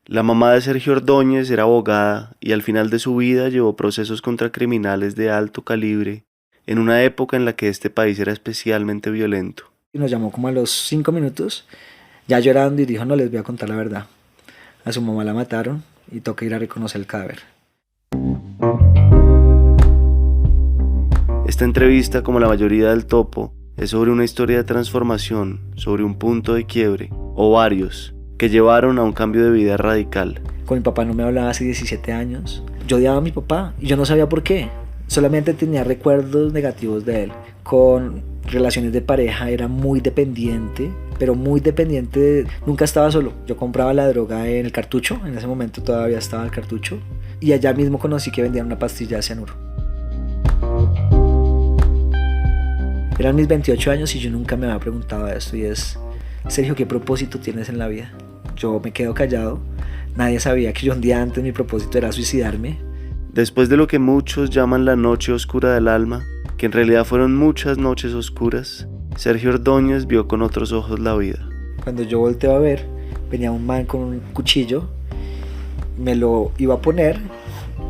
La mamá de Sergio Ordóñez era abogada y al final de su vida llevó procesos contra criminales de alto calibre en una época en la que este país era especialmente violento. Y nos llamó como a los 5 minutos, ya llorando, y dijo, no, les voy a contar la verdad. A su mamá la mataron y toca ir a reconocer el cadáver. Esta entrevista, como la mayoría del Topo, es sobre una historia de transformación, sobre un punto de quiebre, o varios, que llevaron a un cambio de vida radical. Con mi papá no me hablaba hace 17 años. Yo odiaba a mi papá y yo no sabía por qué. Solamente tenía recuerdos negativos de él. Con relaciones de pareja era muy dependiente, pero muy dependiente. Nunca estaba solo. Yo compraba la droga en el cartucho, en ese momento todavía estaba el cartucho, y allá mismo conocí que vendían una pastilla de cianuro. Eran mis 28 años y yo nunca me había preguntado esto, y es, Sergio, ¿qué propósito tienes en la vida? Yo me quedo callado. Nadie sabía que yo un día antes mi propósito era suicidarme. Después de lo que muchos llaman la noche oscura del alma, que en realidad fueron muchas noches oscuras, Sergio Ordóñez vio con otros ojos la vida. Cuando yo volteo a ver, venía un man con un cuchillo, me lo iba a poner,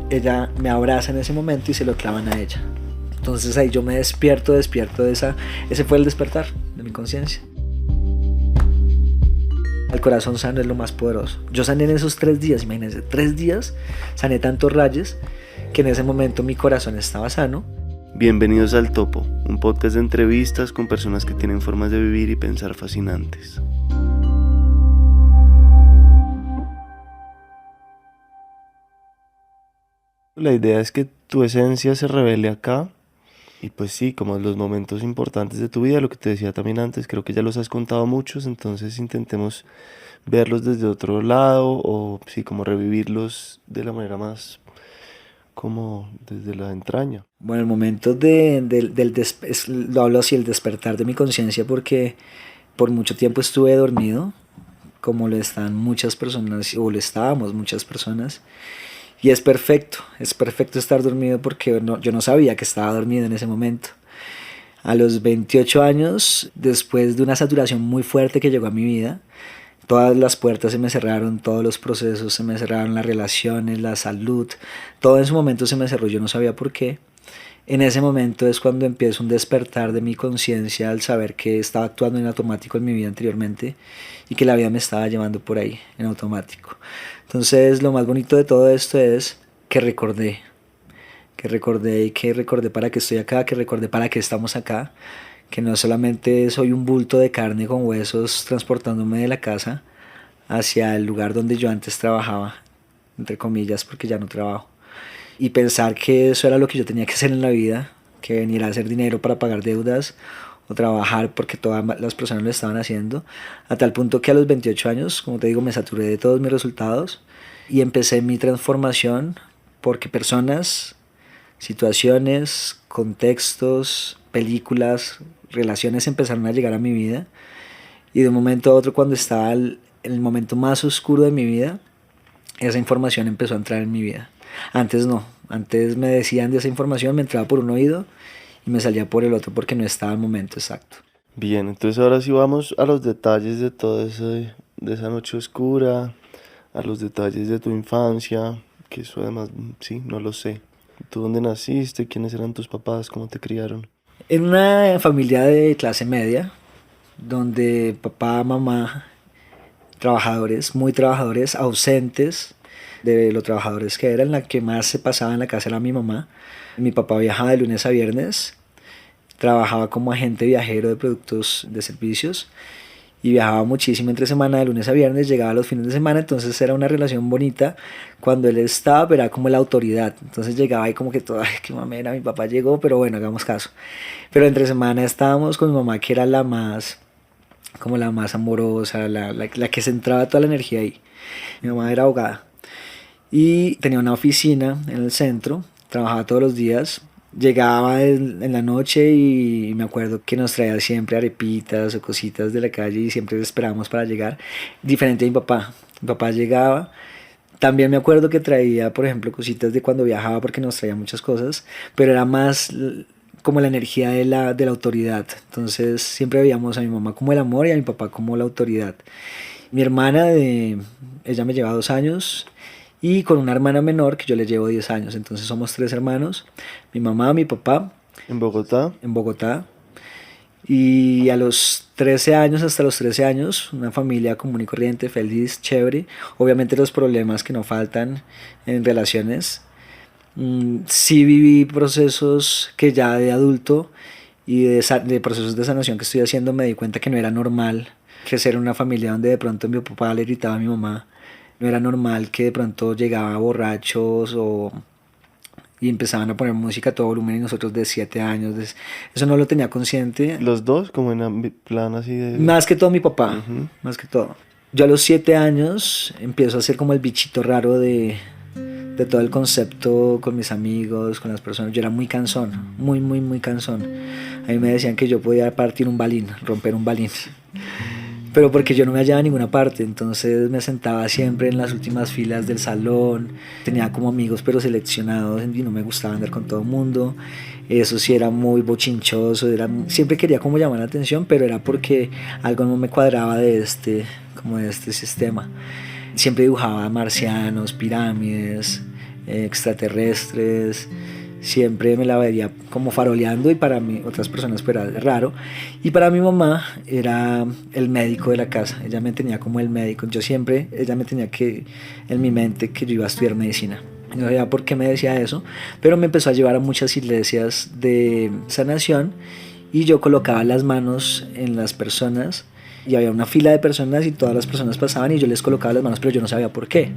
ella me abraza en ese momento y se lo clavan a ella. Entonces ahí yo me despierto de ese fue el despertar de mi conciencia. El corazón sano es lo más poderoso. Yo sané en esos 3 días, imagínense, 3 días, sané tantos rayos que en ese momento mi corazón estaba sano. Bienvenidos al Topo, un podcast de entrevistas con personas que tienen formas de vivir y pensar fascinantes. La idea es que tu esencia se revele acá. Y pues sí, como los momentos importantes de tu vida, lo que te decía también antes, creo que ya los has contado muchos, entonces intentemos verlos desde otro lado o sí, como revivirlos de la manera más como desde la entraña. Bueno, el momento lo hablo así, el despertar de mi conciencia, porque por mucho tiempo estuve dormido, como lo están muchas personas, o lo estábamos muchas personas. Y es perfecto estar dormido porque yo no sabía que estaba dormido en ese momento. A los 28 años, después de una saturación muy fuerte que llegó a mi vida, todas las puertas se me cerraron, todos los procesos se me cerraron, las relaciones, la salud, todo en su momento se me cerró, yo no sabía por qué. En ese momento es cuando empiezo un despertar de mi conciencia al saber que estaba actuando en automático en mi vida anteriormente y que la vida me estaba llevando por ahí en automático. Entonces lo más bonito de todo esto es que recordé para qué estoy acá, que recordé para qué estamos acá, que no solamente soy un bulto de carne con huesos transportándome de la casa hacia el lugar donde yo antes trabajaba, entre comillas, porque ya no trabajo. Y pensar que eso era lo que yo tenía que hacer en la vida, que venir a hacer dinero para pagar deudas o trabajar porque todas las personas lo estaban haciendo, a tal punto que a los 28 años, como te digo, me saturé de todos mis resultados y empecé mi transformación porque personas, situaciones, contextos, películas, relaciones empezaron a llegar a mi vida, y de un momento a otro, cuando estaba en el momento más oscuro de mi vida, esa información empezó a entrar en mi vida. Antes no, antes me decían de esa información, me entraba por un oído y me salía por el otro porque no estaba el momento exacto. Bien, entonces ahora sí vamos a los detalles de todo eso, de esa noche oscura, a los detalles de tu infancia, que eso además, sí, no lo sé. ¿Tú dónde naciste? ¿Quiénes eran tus papás? ¿Cómo te criaron? En una familia de clase media, donde papá, mamá, trabajadores, muy trabajadores, ausentes de los trabajadores que eran, la que más se pasaba en la casa era mi mamá. Mi papá viajaba de lunes a viernes, trabajaba como agente viajero de productos de servicios y viajaba muchísimo entre semana, de lunes a viernes, llegaba los fines de semana, entonces era una relación bonita. Cuando él estaba, pero era como la autoridad, entonces llegaba y como que toda, ay, qué mamera, mi papá llegó, pero bueno, hagamos caso. Pero entre semana estábamos con mi mamá, que era como la más amorosa, la que centraba toda la energía ahí. Mi mamá era abogada y tenía una oficina en el centro, trabajaba todos los días. Llegaba en la noche y me acuerdo que nos traía siempre arepitas o cositas de la calle y siempre esperábamos para llegar. Diferente a mi papá. Mi papá llegaba. También me acuerdo que traía, por ejemplo, cositas de cuando viajaba porque nos traía muchas cosas, pero era más como la energía de la autoridad. Entonces siempre veíamos a mi mamá como el amor y a mi papá como la autoridad. Mi hermana, ella me lleva 2 años, y con una hermana menor que yo le llevo 10 años. Entonces somos 3 hermanos, mi mamá, mi papá, ¿En Bogotá? en Bogotá. Y a los 13 años, hasta los 13 años, una familia común y corriente, feliz, chévere. Obviamente los problemas que no faltan en relaciones. Sí viví procesos que ya de adulto y de procesos de sanación que estoy haciendo me di cuenta que no era normal crecer en una familia donde de pronto mi papá le gritaba a mi mamá. No era normal que de pronto llegaba borrachos y empezaban a poner música a todo volumen y nosotros de 7 años. Eso no lo tenía consciente. Los dos, como en plan así de... Más que todo mi papá, Ujú. más que todo. Yo a los 7 años empiezo a ser como el bichito raro de todo el concepto con mis amigos, con las personas. Yo era muy cansón, muy, muy, muy cansón. A mí me decían que yo podía partir un balín, romper un balín. Pero porque yo no me hallaba en ninguna parte, entonces me sentaba siempre en las últimas filas del salón, tenía como amigos pero seleccionados y no me gustaba andar con todo el mundo. Eso sí era muy bochinchoso, siempre quería como llamar la atención, pero era porque algo no me cuadraba como de este sistema. Siempre dibujaba marcianos, pirámides, extraterrestres. Siempre me la veía como faroleando, y para mí, otras personas, pues era raro. Y para mi mamá era el médico de la casa. Ella me tenía como el médico. Ella me tenía en mi mente que yo iba a estudiar medicina. No sabía por qué me decía eso, pero me empezó a llevar a muchas iglesias de sanación y yo colocaba las manos en las personas y había una fila de personas y todas las personas pasaban y yo les colocaba las manos, pero yo no sabía por qué.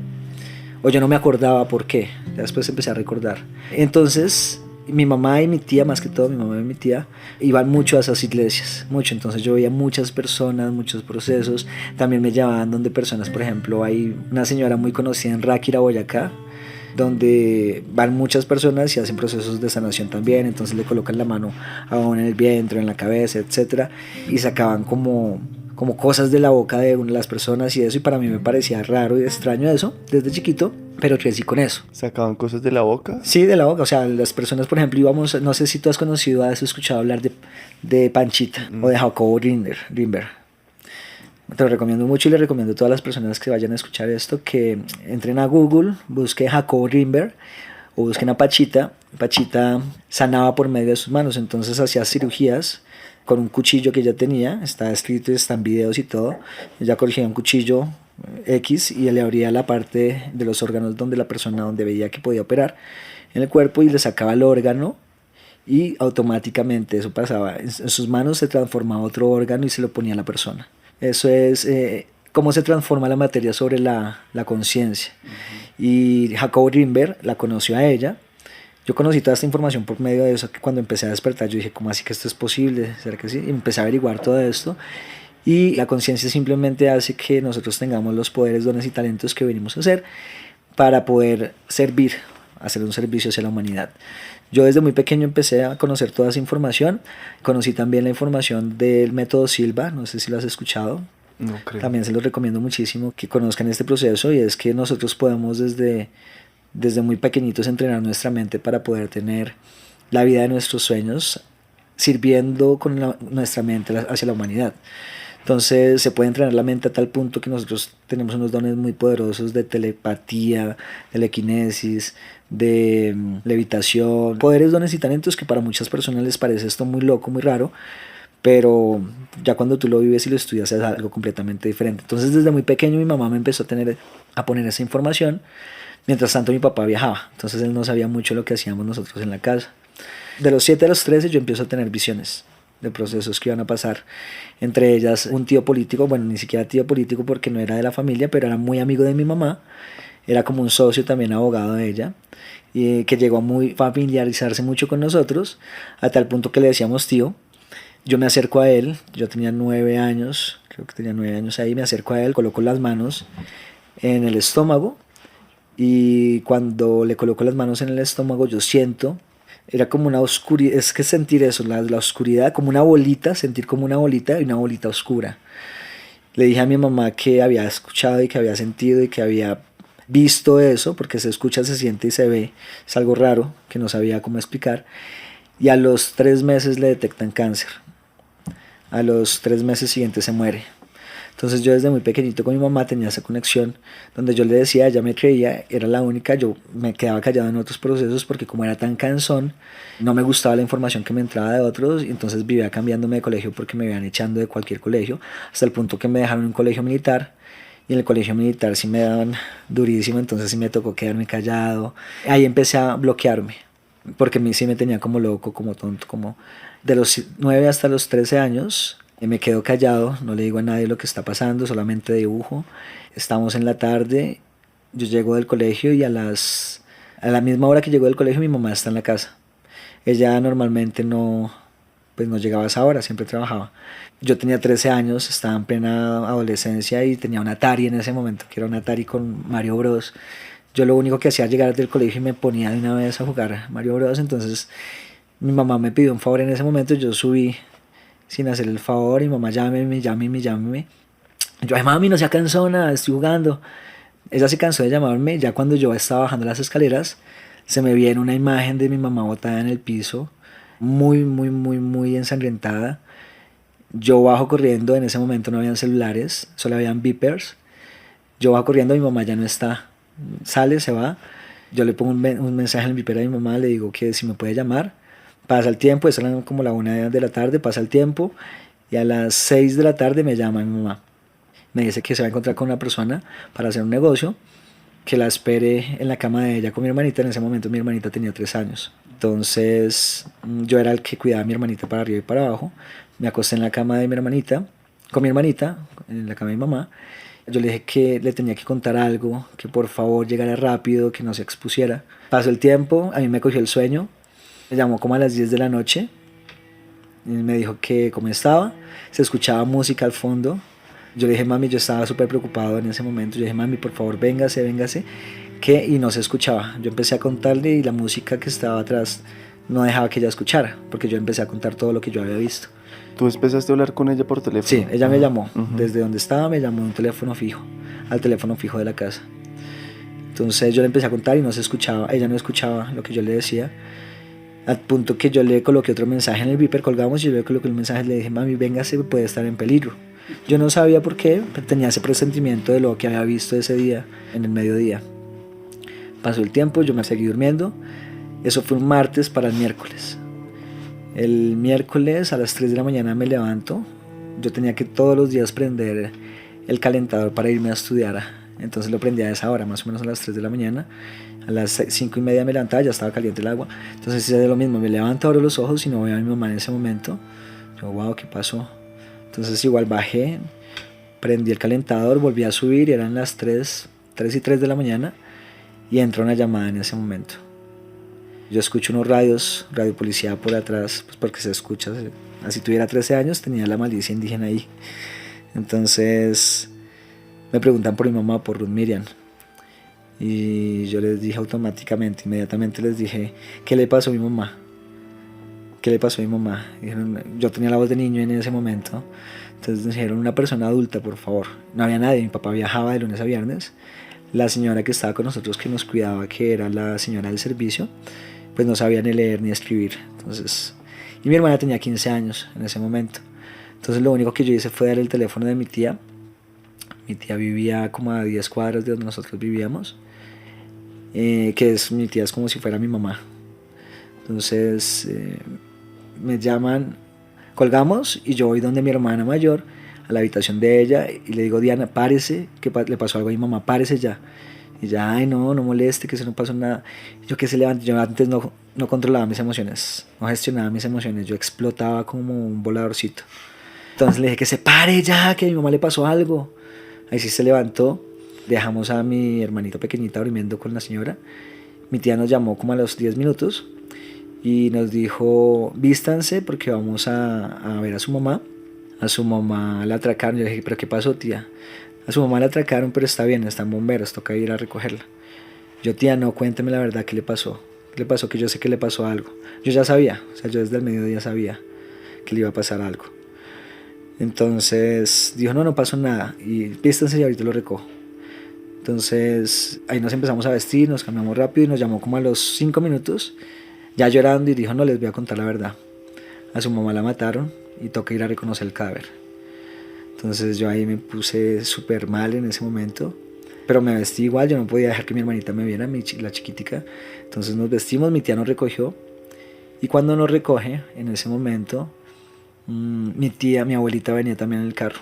O yo no me acordaba por qué. Ya después empecé a recordar. Entonces, mi mamá y mi tía, más que todo mi mamá y mi tía, iban mucho a esas iglesias, mucho. Entonces yo veía muchas personas, muchos procesos. También me llevaban donde personas, por ejemplo, hay una señora muy conocida en Ráquira, Boyacá, donde van muchas personas y hacen procesos de sanación también. Entonces le colocan la mano a uno en el vientre, en la cabeza, etcétera, y sacaban como cosas de la boca de una de las personas y eso, y para mí me parecía raro y extraño eso desde chiquito, pero crecí con eso. ¿Sacaban cosas de la boca? Sí, de la boca, o sea, las personas, por ejemplo, íbamos, no sé si tú has conocido, has escuchado hablar de Panchita o de Jacobo Grinberg. Te lo recomiendo mucho y le recomiendo a todas las personas que vayan a escuchar esto que entren a Google, busquen Jacobo Grinberg o busquen a Pachita. Pachita sanaba por medio de sus manos, entonces hacía cirugías con un cuchillo que ella tenía, está escrito, están videos y todo. Ella cogía un cuchillo X y le abría la parte de los órganos donde la persona, donde veía que podía operar en el cuerpo, y le sacaba el órgano y automáticamente eso pasaba. En sus manos se transformaba otro órgano y se lo ponía a la persona. Eso es cómo se transforma la materia sobre la conciencia. Y Jacob Grinberg la conoció a ella. Yo conocí toda esta información por medio de eso, que cuando empecé a despertar yo dije, ¿cómo así que esto es posible? ¿Será que sí? Y empecé a averiguar todo esto. Y la conciencia simplemente hace que nosotros tengamos los poderes, dones y talentos que venimos a hacer para poder servir, hacer un servicio hacia la humanidad. Yo desde muy pequeño empecé a conocer toda esa información. Conocí también la información del método Silva, no sé si lo has escuchado. No creo. También se los recomiendo muchísimo que conozcan este proceso, y es que nosotros podemos desde muy pequeñitos entrenar nuestra mente para poder tener la vida de nuestros sueños sirviendo con nuestra mente hacia la humanidad. Entonces se puede entrenar la mente a tal punto que nosotros tenemos unos dones muy poderosos de telepatía, de telequinesis, de levitación, poderes, dones y talentos que para muchas personas les parece esto muy loco, muy raro, pero ya cuando tú lo vives y lo estudias es algo completamente diferente. Entonces desde muy pequeño mi mamá me empezó a poner esa información. Mientras tanto mi papá viajaba, entonces él no sabía mucho lo que hacíamos nosotros en la casa. De los 7 a los 13 yo empiezo a tener visiones de procesos que iban a pasar. Entre ellas un tío político, bueno, ni siquiera tío político porque no era de la familia, pero era muy amigo de mi mamá, era como un socio también, abogado de ella, y que llegó a muy familiarizarse mucho con nosotros, a tal punto que le decíamos tío. Yo me acerco a él, yo tenía 9 años, creo que tenía 9 años ahí, me acerco a él, coloco las manos en el estómago, y cuando le coloco las manos en el estómago yo siento, era como una oscuridad, es que sentir eso, la oscuridad, como una bolita, sentir como una bolita y una bolita oscura. Le dije a mi mamá que había escuchado y que había sentido y que había visto eso, porque se escucha, se siente y se ve, es algo raro que no sabía cómo explicar, y a los 3 meses le detectan cáncer. A los 3 meses siguientes se muere. Entonces yo desde muy pequeñito con mi mamá tenía esa conexión donde yo le decía, ella me creía, era la única, yo me quedaba callado en otros procesos porque como era tan cansón, no me gustaba la información que me entraba de otros, y entonces vivía cambiándome de colegio porque me iban echando de cualquier colegio, hasta el punto que me dejaron en un colegio militar. Y en el colegio militar sí me daban durísimo, entonces sí me tocó quedarme callado. Ahí empecé a bloquearme, porque a mí sí me tenía como loco, como tonto, como de los 9 hasta los 13 años. Me quedo callado, no le digo a nadie lo que está pasando, solamente dibujo. Estamos en la tarde, yo llego del colegio y a la misma hora que llego del colegio mi mamá está en la casa. Ella normalmente no, pues no llegaba a esa hora, siempre trabajaba. Yo tenía 13 años, estaba en plena adolescencia y tenía un Atari en ese momento, que era un Atari con Mario Bros. Yo lo único que hacía era llegar del colegio y me ponía de una vez a jugar Mario Bros. Entonces mi mamá me pidió un favor en ese momento, yo subí sin hacer el favor y mamá llámeme, llámeme, llámeme. Yo, ay mami, no sea cansona, estoy jugando. Ella se cansó de llamarme, ya cuando yo estaba bajando las escaleras, se me viene una imagen de mi mamá botada en el piso, muy, muy, muy, muy ensangrentada. Yo bajo corriendo, en ese momento no habían celulares, solo habían beepers. Yo bajo corriendo, mi mamá ya no está. Sale, se va. Yo le pongo un mensaje en el beeper a mi mamá, le digo que si me puede llamar. Pasa el tiempo, eso era como la 1 de la tarde, pasa el tiempo y a las 6 de la tarde me llama mi mamá. Me dice que se va a encontrar con una persona para hacer un negocio, que la espere en la cama de ella con mi hermanita. En ese momento mi hermanita tenía 3 años. Entonces yo era el que cuidaba a mi hermanita para arriba y para abajo. Me acosté en la cama de mi hermanita, con mi hermanita, en la cama de mi mamá. Yo le dije que le tenía que contar algo, que por favor llegara rápido, que no se expusiera. Pasó el tiempo, a mí me cogió el sueño. Me llamó como a las 10 de la noche y me dijo que cómo estaba. Se escuchaba música al fondo. Yo le dije, mami, yo estaba súper preocupado en ese momento. Yo dije, mami, por favor, véngase, véngase. Y no se escuchaba. Yo empecé a contarle y la música que estaba atrás no dejaba que ella escuchara, porque yo empecé a contar todo lo que yo había visto. ¿Tú empezaste a hablar con ella por teléfono? Sí, ella me llamó. Desde donde estaba me llamó un teléfono fijo, al teléfono fijo de la casa. Entonces yo le empecé a contar y no se escuchaba. Ella no escuchaba lo que yo le decía. Al punto que yo le coloqué otro mensaje en el beeper, colgamos y yo le coloqué el mensaje, le dije, mami, véngase, puede estar en peligro. Yo no sabía por qué, pero tenía ese presentimiento de lo que había visto ese día, en el mediodía. Pasó el tiempo, yo me seguí durmiendo. Eso fue un martes para el miércoles. El miércoles a las 3 de la mañana me levanto. Yo tenía que todos los días prender el calentador para irme a estudiar. Entonces lo prendía a esa hora, más o menos a las 3 de la mañana. A las 5:30 me levantaba, ya estaba caliente el agua. Entonces hice lo mismo, me levanto, abro los ojos y no veo a mi mamá en ese momento. Yo, wow, ¿qué pasó? Entonces igual bajé, prendí el calentador, volví a subir y eran las 3:03 de la mañana y entró una llamada en ese momento. Yo escucho unos radios, radio policía por atrás, pues porque se escucha. Así tuviera 13 años, tenía la malicia indígena ahí. Entonces me preguntan por mi mamá, por Ruth Miriam. Y yo les dije automáticamente, inmediatamente les dije, ¿qué le pasó a mi mamá? ¿Qué le pasó a mi mamá? Dijeron, yo tenía la voz de niño en ese momento. Entonces dijeron, una persona adulta, por favor. No había nadie, mi papá viajaba de lunes a viernes. La señora que estaba con nosotros, que nos cuidaba, que era la señora del servicio, pues no sabía ni leer ni escribir. Entonces, y mi hermana tenía 15 años en ese momento. Entonces lo único que yo hice fue dar el teléfono de mi tía. Mi tía vivía como a 10 cuadras de donde nosotros vivíamos. Mi tía es como si fuera mi mamá. Entonces me llaman, colgamos y yo voy donde mi hermana mayor, a la habitación de ella, y le digo, Diana, párese, que le pasó algo a mi mamá, párese ya. Y ya, ay no, no moleste, que eso no pasó nada. Yo que se levante, yo antes no controlaba mis emociones, no gestionaba mis emociones, yo explotaba como un voladorcito. Entonces le dije que se pare ya, que a mi mamá le pasó algo. Ahí sí se levantó. Dejamos a mi hermanita pequeñita durmiendo con la señora. Mi tía nos llamó como a los 10 minutos y nos dijo, vístanse porque vamos a ver a su mamá. A su mamá la atracaron. Yo le dije, ¿pero qué pasó, tía? A su mamá la atracaron, pero está bien, están bomberos, toca ir a recogerla. Yo, tía, no, cuénteme la verdad, ¿qué le pasó? ¿Qué le pasó? Que yo sé que le pasó algo. Yo ya sabía, o sea, yo desde el mediodía sabía que le iba a pasar algo. Entonces dijo, no pasó nada, y vístanse y ahorita lo recojo. Entonces ahí nos empezamos a vestir, nos cambiamos rápido y nos llamó como a los 5 minutos, ya llorando, y dijo, no, les voy a contar la verdad. A su mamá la mataron y toca ir a reconocer el cadáver. Entonces yo ahí me puse súper mal en ese momento, pero me vestí igual, yo no podía dejar que mi hermanita me viera, la chiquitica. Entonces nos vestimos, mi tía nos recogió, y cuando nos recoge, en ese momento, mi abuelita venía también en el carro.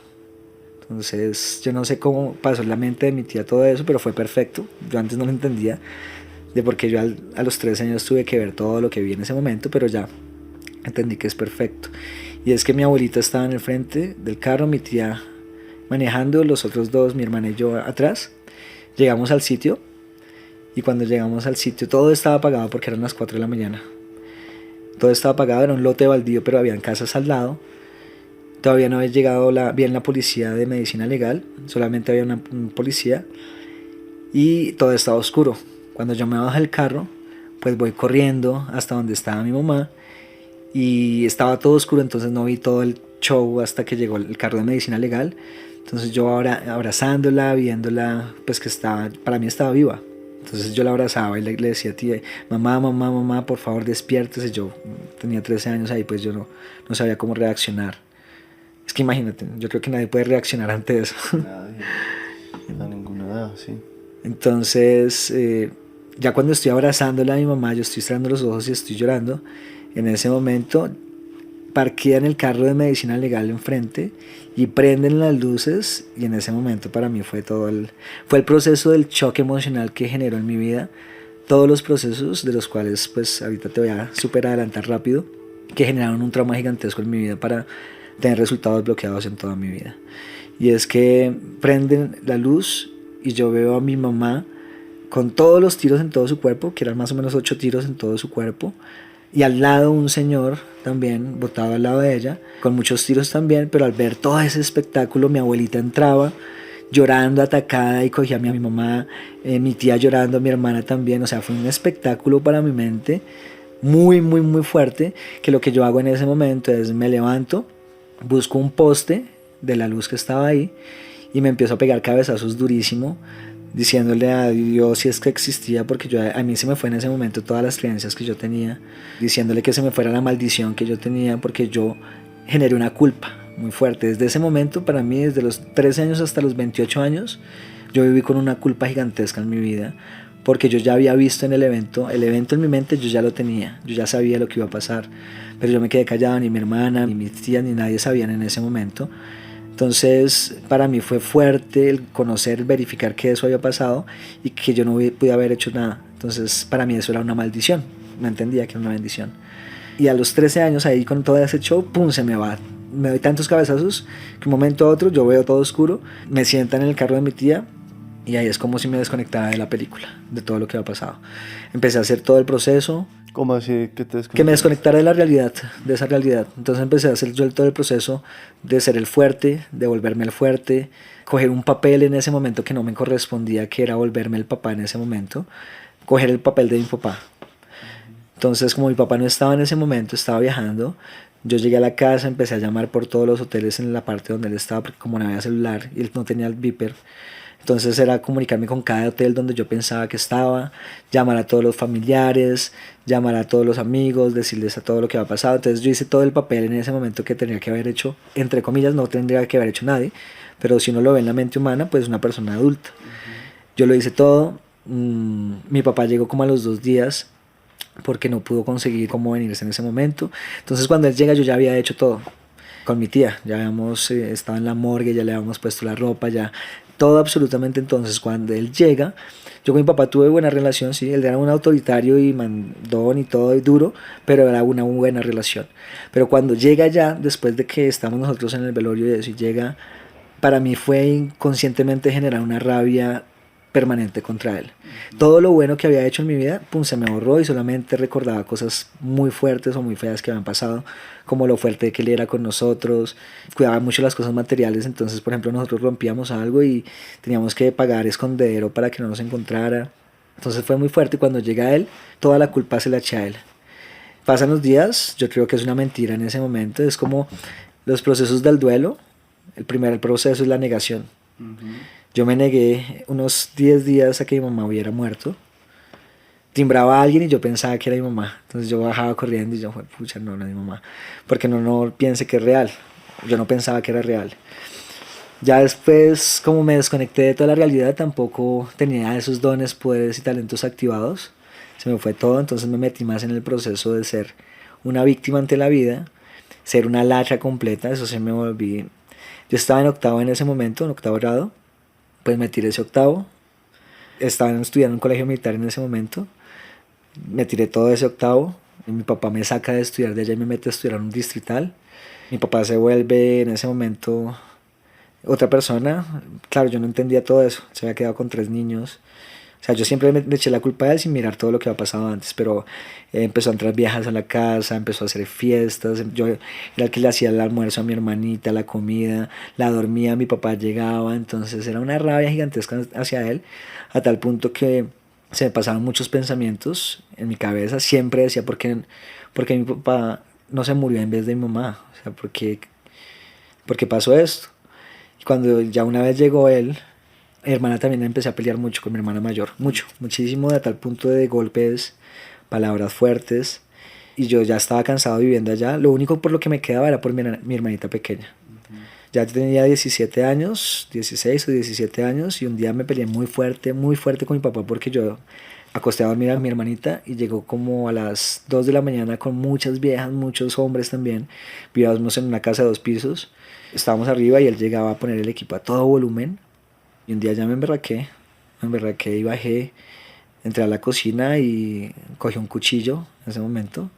Entonces yo no sé cómo pasó en la mente de mi tía todo eso, pero fue perfecto. Yo antes no lo entendía, de porque yo a los 13 años tuve que ver todo lo que vi en ese momento, pero ya entendí que es perfecto. Y es que mi abuelita estaba en el frente del carro, mi tía manejando, los otros dos, mi hermana y yo atrás. Llegamos al sitio, y cuando llegamos al sitio todo estaba apagado porque eran las 4 de la mañana. Todo estaba apagado, era un lote baldío, pero habían casas al lado. Todavía no había llegado bien la policía de medicina legal, solamente había un policía, y todo estaba oscuro. Cuando yo me bajo del carro, pues voy corriendo hasta donde estaba mi mamá, y estaba todo oscuro, entonces no vi todo el show hasta que llegó el carro de medicina legal. Entonces yo ahora abrazándola, viéndola, pues que estaba, para mí estaba viva. Entonces yo la abrazaba y le decía a ti, mamá, mamá, mamá, por favor despiértese. Yo tenía 13 años ahí, pues yo no sabía cómo reaccionar. Es que imagínate, yo creo que nadie puede reaccionar ante eso. Nadie, a ninguna edad, sí. Entonces, ya cuando estoy abrazándola a mi mamá, yo estoy cerrando los ojos y estoy llorando. En ese momento, parquean el carro de medicina legal enfrente y prenden las luces, y en ese momento para mí fue fue el proceso del choque emocional que generó en mi vida, todos los procesos de los cuales pues ahorita te voy a súper adelantar rápido, que generaron un trauma gigantesco en mi vida para tener resultados bloqueados en toda mi vida. Y es que prenden la luz y yo veo a mi mamá con todos los tiros en todo su cuerpo, que eran más o menos 8 tiros en todo su cuerpo, y al lado un señor también botado al lado de ella con muchos tiros también. Pero al ver todo ese espectáculo, mi abuelita entraba llorando, atacada, y cogía a mi mamá, mi tía llorando, mi hermana también. O sea, fue un espectáculo para mi mente muy, muy, muy fuerte, que lo que yo hago en ese momento es me levanto, busco un poste de la luz que estaba ahí y me empiezo a pegar cabezazos durísimo, diciéndole a Dios si es que existía, porque a mí se me fue en ese momento todas las creencias que yo tenía, diciéndole que se me fuera la maldición que yo tenía, porque yo generé una culpa muy fuerte. Desde ese momento, para mí, desde los 13 años hasta los 28 años, yo viví con una culpa gigantesca en mi vida, porque yo ya había visto en el evento en mi mente, yo ya lo tenía, yo ya sabía lo que iba a pasar, pero yo me quedé callado, ni mi hermana, ni mis tías, ni nadie sabían en ese momento. Entonces para mí fue fuerte el conocer, verificar que eso había pasado y que yo no pude haber hecho nada. Entonces para mí eso era una maldición, no entendía que era una bendición. Y a los 13 años ahí con todo ese show, pum, se me va. Me doy tantos cabezazos que un momento a otro yo veo todo oscuro, me sientan en el carro de mi tía y ahí es como si me desconectara de la película, de todo lo que había pasado. Empecé a hacer todo el proceso. ¿Cómo así que Que me desconectara de la realidad, de esa realidad. Entonces empecé a hacer yo todo el proceso de ser el fuerte, de volverme el fuerte, coger un papel en ese momento que no me correspondía, que era volverme el papá en ese momento, coger el papel de mi papá. Entonces, como mi papá no estaba en ese momento, estaba viajando, yo llegué a la casa, empecé a llamar por todos los hoteles en la parte donde él estaba, porque como no había celular y él no tenía el beeper, entonces era comunicarme con cada hotel donde yo pensaba que estaba, llamar a todos los familiares, llamar a todos los amigos, decirles a todo lo que había pasado. Entonces yo hice todo el papel en ese momento que tenía que haber hecho, entre comillas, no tendría que haber hecho nadie, pero si uno lo ve en la mente humana, pues una persona adulta. Yo lo hice todo. Mi papá llegó como a los 2 días porque no pudo conseguir cómo venirse en ese momento. Entonces cuando él llega yo ya había hecho todo con mi tía, ya habíamos estado en la morgue, ya le habíamos puesto la ropa, ya todo absolutamente. Entonces cuando él llega, yo con mi papá tuve buena relación, sí, él era un autoritario y mandón y todo y duro, pero era una buena relación. Pero cuando llega ya, después de que estamos nosotros en el velorio y eso, y llega, para mí fue inconscientemente generar una rabia permanente contra él. Todo lo bueno que había hecho en mi vida, pum, se me borró y solamente recordaba cosas muy fuertes o muy feas que habían pasado, como lo fuerte que él era con nosotros, cuidaba mucho las cosas materiales. Entonces, por ejemplo, nosotros rompíamos algo y teníamos que pagar escondedero para que no nos encontrara. Entonces fue muy fuerte y cuando llega él, toda la culpa se la echa a él. Pasan los días, yo creo que es una mentira en ese momento, es como los procesos del duelo. El primer proceso es la negación. Yo me negué unos 10 días a que mi mamá hubiera muerto. Timbraba a alguien y yo pensaba que era mi mamá. Entonces yo bajaba corriendo y yo, pucha, no es mi mamá. Porque no piense que es real. Yo no pensaba que era real. Ya después, como me desconecté de toda la realidad, tampoco tenía esos dones, poderes y talentos activados. Se me fue todo, entonces me metí más en el proceso de ser una víctima ante la vida, ser una lacha completa, eso sí me volví. Yo estaba en octavo en ese momento, en octavo grado, pues me tiré ese octavo. Estaba estudiando en un colegio militar en ese momento, me tiré todo ese octavo. Y mi papá me saca de estudiar de allá y me mete a estudiar en un distrital. Mi papá se vuelve en ese momento otra persona. Claro, yo no entendía todo eso. Se había quedado con 3 niños. O sea, yo siempre le eché la culpa a él sin mirar todo lo que había pasado antes, pero empezó a entrar viejas a la casa, empezó a hacer fiestas, yo era el que le hacía el almuerzo a mi hermanita, la comida, la dormía, mi papá llegaba, entonces era una rabia gigantesca hacia él, a tal punto que se me pasaron muchos pensamientos en mi cabeza, siempre decía, ¿por qué mi papá no se murió en vez de mi mamá? O sea, ¿por qué pasó esto? Y cuando ya una vez llegó él, mi hermana también empecé a pelear mucho con mi hermana mayor, mucho, muchísimo, de tal punto de golpes, palabras fuertes, y yo ya estaba cansado viviendo allá. Lo único por lo que me quedaba era por mi hermanita pequeña. Ya tenía 17 años, 16 o 17 años, y un día me peleé muy fuerte con mi papá porque yo acosté a dormir a mi hermanita y llegó como a las 2 de la mañana con muchas viejas, muchos hombres también. Vivíamos en una casa de 2 pisos, estábamos arriba y él llegaba a poner el equipo a todo volumen. Y un día ya me emberraqué y bajé, entré a la cocina y cogí un cuchillo en ese momento.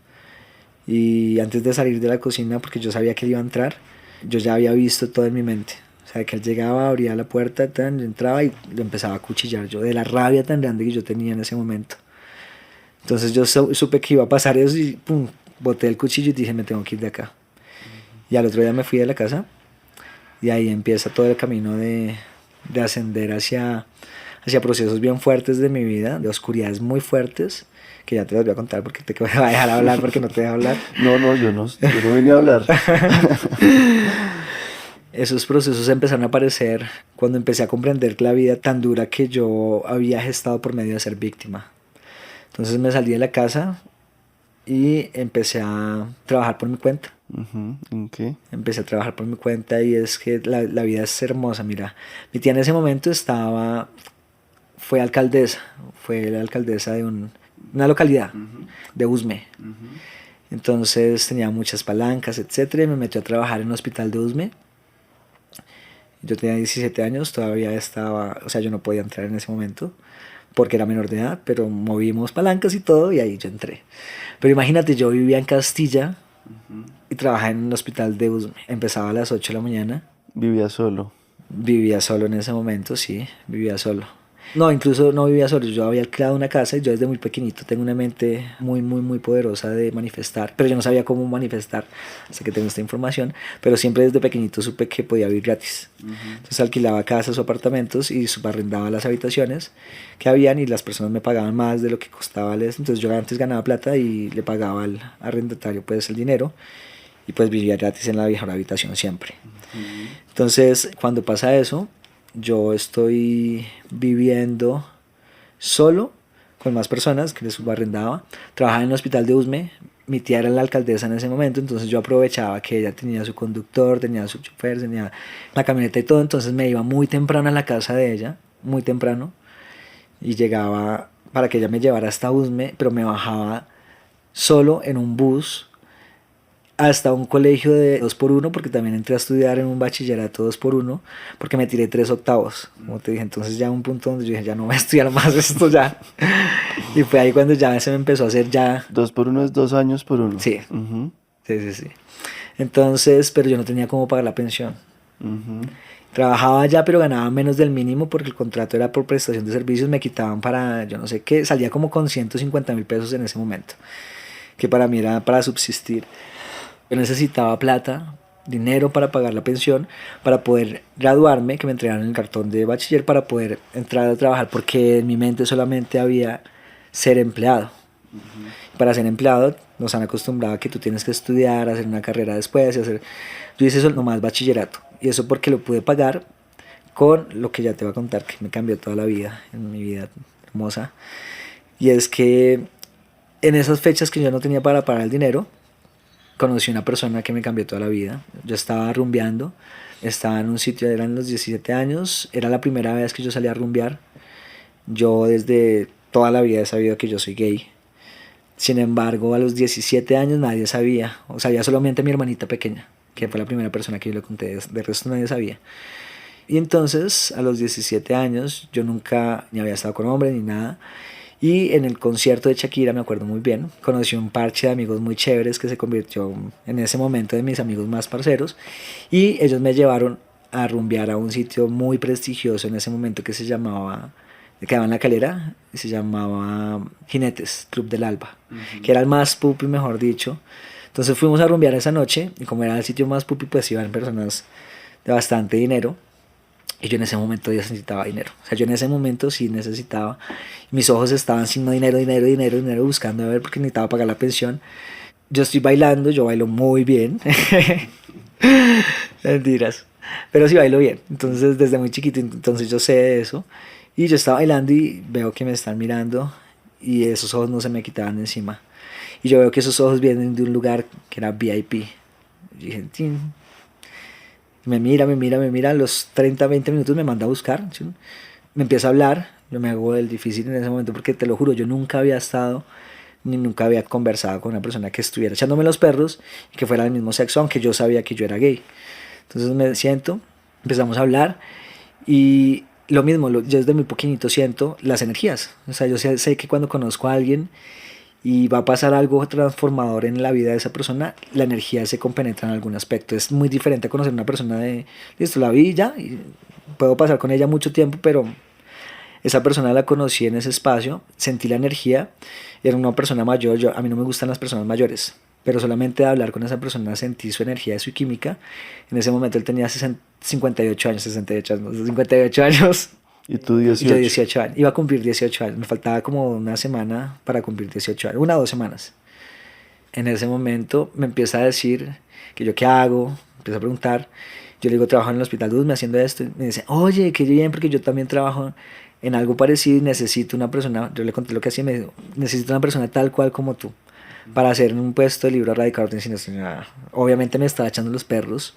Y antes de salir de la cocina, porque yo sabía que él iba a entrar, yo ya había visto todo en mi mente. O sea, que él llegaba, abría la puerta, tan, yo entraba y lo empezaba a cuchillar yo, de la rabia tan grande que yo tenía en ese momento. Entonces yo supe que iba a pasar eso y pum, boté el cuchillo y dije, me tengo que ir de acá. Y al otro día me fui de la casa y ahí empieza todo el camino de ascender hacia procesos bien fuertes de mi vida, de oscuridades muy fuertes, que ya te las voy a contar porque te voy a dejar hablar porque no te dejo hablar. No, no, yo no vine a hablar. Esos procesos empezaron a aparecer cuando empecé a comprender la vida tan dura que yo había gestado por medio de ser víctima. Entonces me salí de la casa y empecé a trabajar por mi cuenta. ¿En qué? Empecé a trabajar por mi cuenta y es que la vida es hermosa, mira. Mi tía en ese momento fue la alcaldesa de una localidad, de Usme. Entonces tenía muchas palancas, etcétera, y me metió a trabajar en un hospital de Usme. Yo tenía 17 años, todavía estaba, o sea, yo no podía entrar en ese momento porque era menor de edad, pero movimos palancas y todo y ahí yo entré. Pero imagínate, yo vivía en Castilla y trabajaba en un hospital de Usme. Empezaba a las 8 de la mañana. Vivía solo. Vivía solo en ese momento, sí, vivía solo. No, incluso no vivía solo, yo había creado una casa y yo desde muy pequeñito tengo una mente muy, muy, muy poderosa de manifestar, pero yo no sabía cómo manifestar hasta que tengo esta información, pero siempre desde pequeñito supe que podía vivir gratis. Entonces alquilaba casas o apartamentos y subarrendaba las habitaciones que habían y las personas me pagaban más de lo que costaba entonces yo antes ganaba plata y le pagaba al arrendatario pues el dinero y pues vivía gratis en la vieja habitación siempre. Entonces cuando pasa eso, yo estoy viviendo solo con más personas que les subarrendaba. Trabajaba en el hospital de Usme. Mi tía era la alcaldesa en ese momento, entonces yo aprovechaba que ella tenía su conductor, tenía su chofer, tenía la camioneta y todo. Entonces me iba muy temprano a la casa de ella, muy temprano, y llegaba para que ella me llevara hasta Usme, pero me bajaba solo en un bus hasta un colegio de 2x1 porque también entré a estudiar en un bachillerato 2x1 porque me tiré 3 octavos, como te dije. Entonces ya un punto donde yo dije, ya no voy a estudiar más esto ya. Y fue ahí cuando ya se me empezó a hacer ya... 2 por 1 es 2 años por uno. Sí, sí. Entonces, pero yo no tenía cómo pagar la pensión. Trabajaba ya, pero ganaba menos del mínimo porque el contrato era por prestación de servicios. Me quitaban para, yo no sé qué, salía como con 150.000 pesos en ese momento, que para mí era para subsistir. Yo necesitaba plata, dinero para pagar la pensión, para poder graduarme, que me entregaran el cartón de bachiller para poder entrar a trabajar, porque en mi mente solamente había ser empleado. Para ser empleado nos han acostumbrado a que tú tienes que estudiar, hacer una carrera después, yo hice eso nomás bachillerato, y eso porque lo pude pagar con lo que ya te voy a contar, que me cambió toda la vida, en mi vida hermosa, y es que en esas fechas que yo no tenía para pagar el dinero, conocí una persona que me cambió toda la vida. Yo estaba rumbeando, estaba en un sitio, eran los 17 años, era la primera vez que yo salía a rumbear. Yo desde toda la vida he sabido que yo soy gay. Sin embargo, a los 17 años nadie sabía, o sabía solamente mi hermanita pequeña, que fue la primera persona que yo le conté, de resto nadie sabía. Y entonces, a los 17 años, yo nunca ni había estado con hombre ni nada. Y en el concierto de Shakira, me acuerdo muy bien, conocí un parche de amigos muy chéveres que se convirtió en ese momento de mis amigos más parceros. Y ellos me llevaron a rumbear a un sitio muy prestigioso en ese momento que se llamaba, que quedaba en La Calera, y se llamaba Jinetes, Club del Alba, que era el más pupi, mejor dicho. Entonces fuimos a rumbear esa noche, y como era el sitio más pupi, pues iban personas de bastante dinero. Y yo en ese momento ya necesitaba dinero. O sea, yo en ese momento sí necesitaba. Mis ojos estaban sin dinero, buscando a ver porque necesitaba pagar la pensión. Yo estoy bailando, yo bailo muy bien. Mentiras. Pero sí bailo bien. Entonces, desde muy chiquito, entonces yo sé de eso. Y yo estaba bailando y veo que me están mirando y esos ojos no se me quitaban de encima. Y yo veo que esos ojos vienen de un lugar que era VIP. Y dije, "Tin". Me mira, a los 30, 20 minutos me manda a buscar, ¿sí? Me empieza a hablar, yo me hago el difícil en ese momento porque te lo juro, yo nunca había estado ni nunca había conversado con una persona que estuviera echándome los perros y que fuera del mismo sexo, aunque yo sabía que yo era gay. Entonces me siento, empezamos a hablar y lo mismo, yo desde muy pequeñito siento las energías. O sea, yo sé que cuando conozco a alguien y va a pasar algo transformador en la vida de esa persona, la energía se compenetra en algún aspecto. Es muy diferente a conocer a una persona de, listo, la vi ya, y puedo pasar con ella mucho tiempo, pero esa persona la conocí en ese espacio, sentí la energía, era una persona mayor, a mí no me gustan las personas mayores, pero solamente de hablar con esa persona sentí su energía, su química. En ese momento él tenía 58 años, 58 años. ¿Y tú 18? Y yo 18 años, iba a cumplir 18 años, me faltaba como una semana para cumplir 18 años, 1 o 2 semanas. En ese momento me empieza a decir que yo qué hago, empieza a preguntar, yo le digo, trabajo en el hospital me haciendo esto, y me dice, oye, qué bien, porque yo también trabajo en algo parecido y necesito una persona, yo le conté lo que hacía y me dijo, necesito una persona tal cual como tú, para hacer un puesto de libro radicado en cine. Obviamente me estaba echando los perros,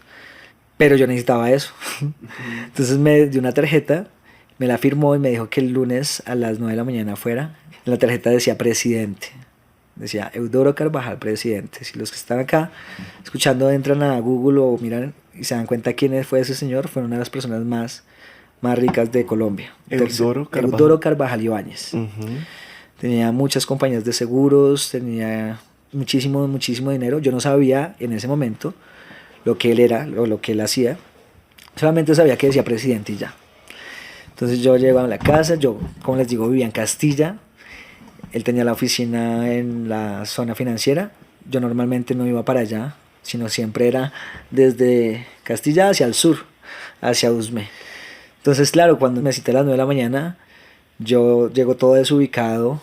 pero yo necesitaba eso. Entonces me dio una tarjeta, me la firmó y me dijo que el lunes a las 9 de la mañana fuera. En la tarjeta decía presidente. Decía Eudoro Carvajal, presidente. Si los que están acá escuchando entran a Google o miran y se dan cuenta quién fue ese señor, fue una de las personas más ricas de Colombia. Eudoro Carvajal Ibáñez. Tenía muchas compañías de seguros, tenía muchísimo dinero. Yo no sabía en ese momento lo que él era o lo que él hacía. Solamente sabía que decía presidente y ya. Entonces yo llego a la casa, yo, como les digo, vivía en Castilla. Él tenía la oficina en la zona financiera. Yo normalmente no iba para allá, sino siempre era desde Castilla hacia el sur, hacia Usme. Entonces, claro, cuando me cité a las 9 de la mañana, yo llego todo desubicado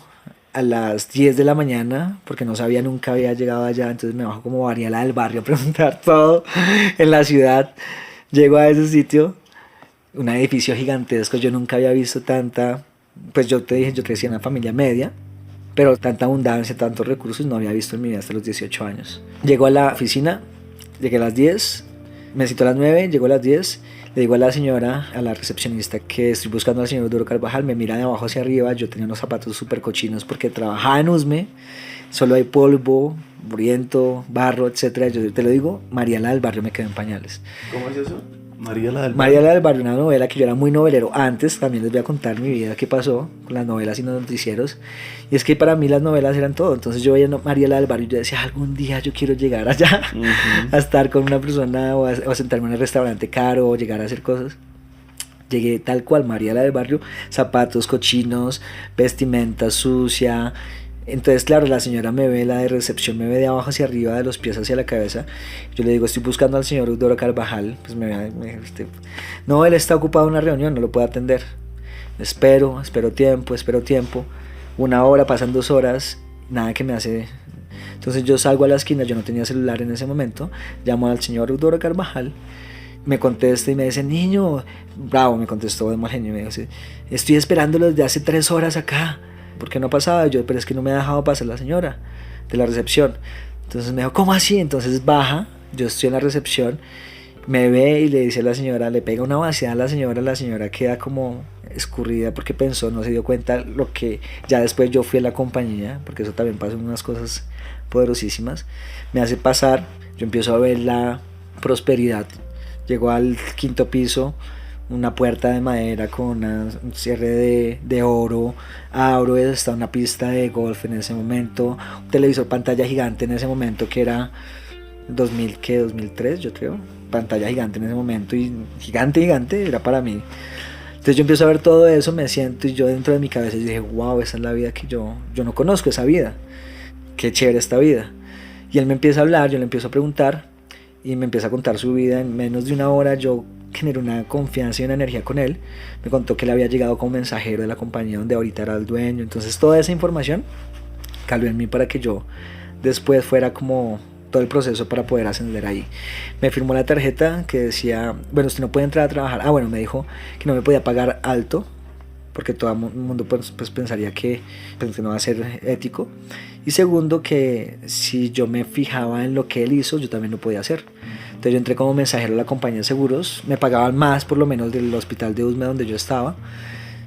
a las 10 de la mañana, porque no sabía, nunca había llegado allá. Entonces me bajo como Mariela del barrio a preguntar todo en la ciudad. Llego a ese sitio, un edificio gigantesco, yo nunca había visto tanta, pues yo te dije, yo crecí en una familia media, pero tanta abundancia, tantos recursos no había visto en mi vida hasta los 18 años. Llego a la oficina, llegué a las 10, me cito a las 9, llego a las 10, le digo a la señora, a la recepcionista, que estoy buscando al señor Eudoro Carvajal. Me mira de abajo hacia arriba, yo tenía unos zapatos súper cochinos porque trabajaba en Usme, solo hay polvo, viento, barro, etc. Yo te lo digo, Mariela del Barrio me quedó en pañales. ¿Cómo es eso? Mariela del Barrio, una novela que yo era muy novelero. Antes también les voy a contar mi vida, qué pasó con las novelas y los noticieros. Y es que para mí las novelas eran todo. Entonces yo veía Mariela del Barrio y yo decía, algún día yo quiero llegar allá a estar con una persona o a sentarme en un restaurante caro o llegar a hacer cosas. Llegué tal cual, Mariela del Barrio, zapatos cochinos, vestimenta sucia. Entonces, claro, la señora me ve, la de recepción me ve de abajo hacia arriba, de los pies hacia la cabeza. Yo le digo, estoy buscando al señor Eudoro Carvajal. Pues no, él está ocupado en una reunión, no lo puedo atender. Espero tiempo. 1 hora, pasan 2 horas, nada que me hace. Entonces yo salgo a la esquina, yo no tenía celular en ese momento, llamo al señor Eudoro Carvajal, me contesta y me dice, niño, bravo, me contestó de mal genio, y me dice, estoy esperándolo desde hace 3 horas acá. ¿Por qué no pasaba? Yo, pero es que no me ha dejado pasar la señora de la recepción. Entonces me dijo, ¿cómo así? Entonces baja, yo estoy en la recepción, me ve y le dice a la señora, le pega una vaciada a la señora queda como escurrida porque pensó, no se dio cuenta lo que ya después yo fui a la compañía, porque eso también pasa unas cosas poderosísimas, me hace pasar, yo empiezo a ver la prosperidad, llego al quinto piso, una puerta de madera con un cierre de oro, abro, está una pista de golf en ese momento, un televisor pantalla gigante en ese momento que era 2000, ¿qué? 2003 yo creo, pantalla gigante en ese momento y gigante era para mí. Entonces yo empiezo a ver todo eso, me siento y yo dentro de mi cabeza yo dije, wow, esa es la vida que yo no conozco, esa vida, qué chévere esta vida. Y él me empieza a hablar, yo le empiezo a preguntar y me empieza a contar su vida. En menos de una hora yo generé una confianza y una energía con él. Me contó que él había llegado como mensajero de la compañía donde ahorita era el dueño. Entonces toda esa información caló en mí para que yo después fuera como todo el proceso para poder ascender ahí. Me firmó la tarjeta que decía, bueno, usted no puede entrar a trabajar. Bueno, me dijo que no me podía pagar alto, porque todo el mundo pues pensaría que no va a ser ético. Y segundo, que si yo me fijaba en lo que él hizo, yo también lo podía hacer. Entonces yo entré como mensajero a la compañía de seguros, me pagaban más por lo menos del hospital de Usme donde yo estaba,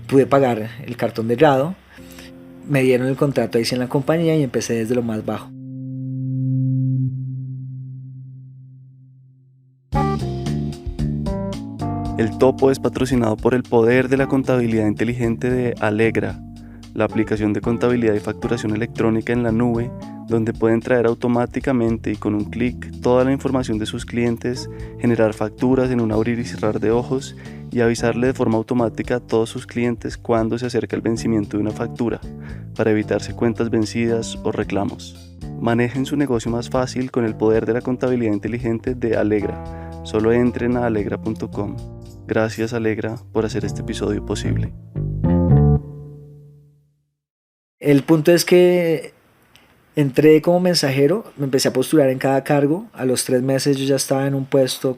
pude pagar el cartón de grado, me dieron el contrato ahí en la compañía y empecé desde lo más bajo. El topo es patrocinado por el poder de la contabilidad inteligente de Alegra, la aplicación de contabilidad y facturación electrónica en la nube, donde pueden traer automáticamente y con un clic toda la información de sus clientes, generar facturas en un abrir y cerrar de ojos y avisarle de forma automática a todos sus clientes cuando se acerca el vencimiento de una factura, para evitarse cuentas vencidas o reclamos. Manejen su negocio más fácil con el poder de la contabilidad inteligente de Alegra. Solo entren a alegra.com. Gracias Alegra por hacer este episodio posible. El punto es que entré como mensajero, me empecé a postular en cada cargo. A los 3 meses yo ya estaba en un puesto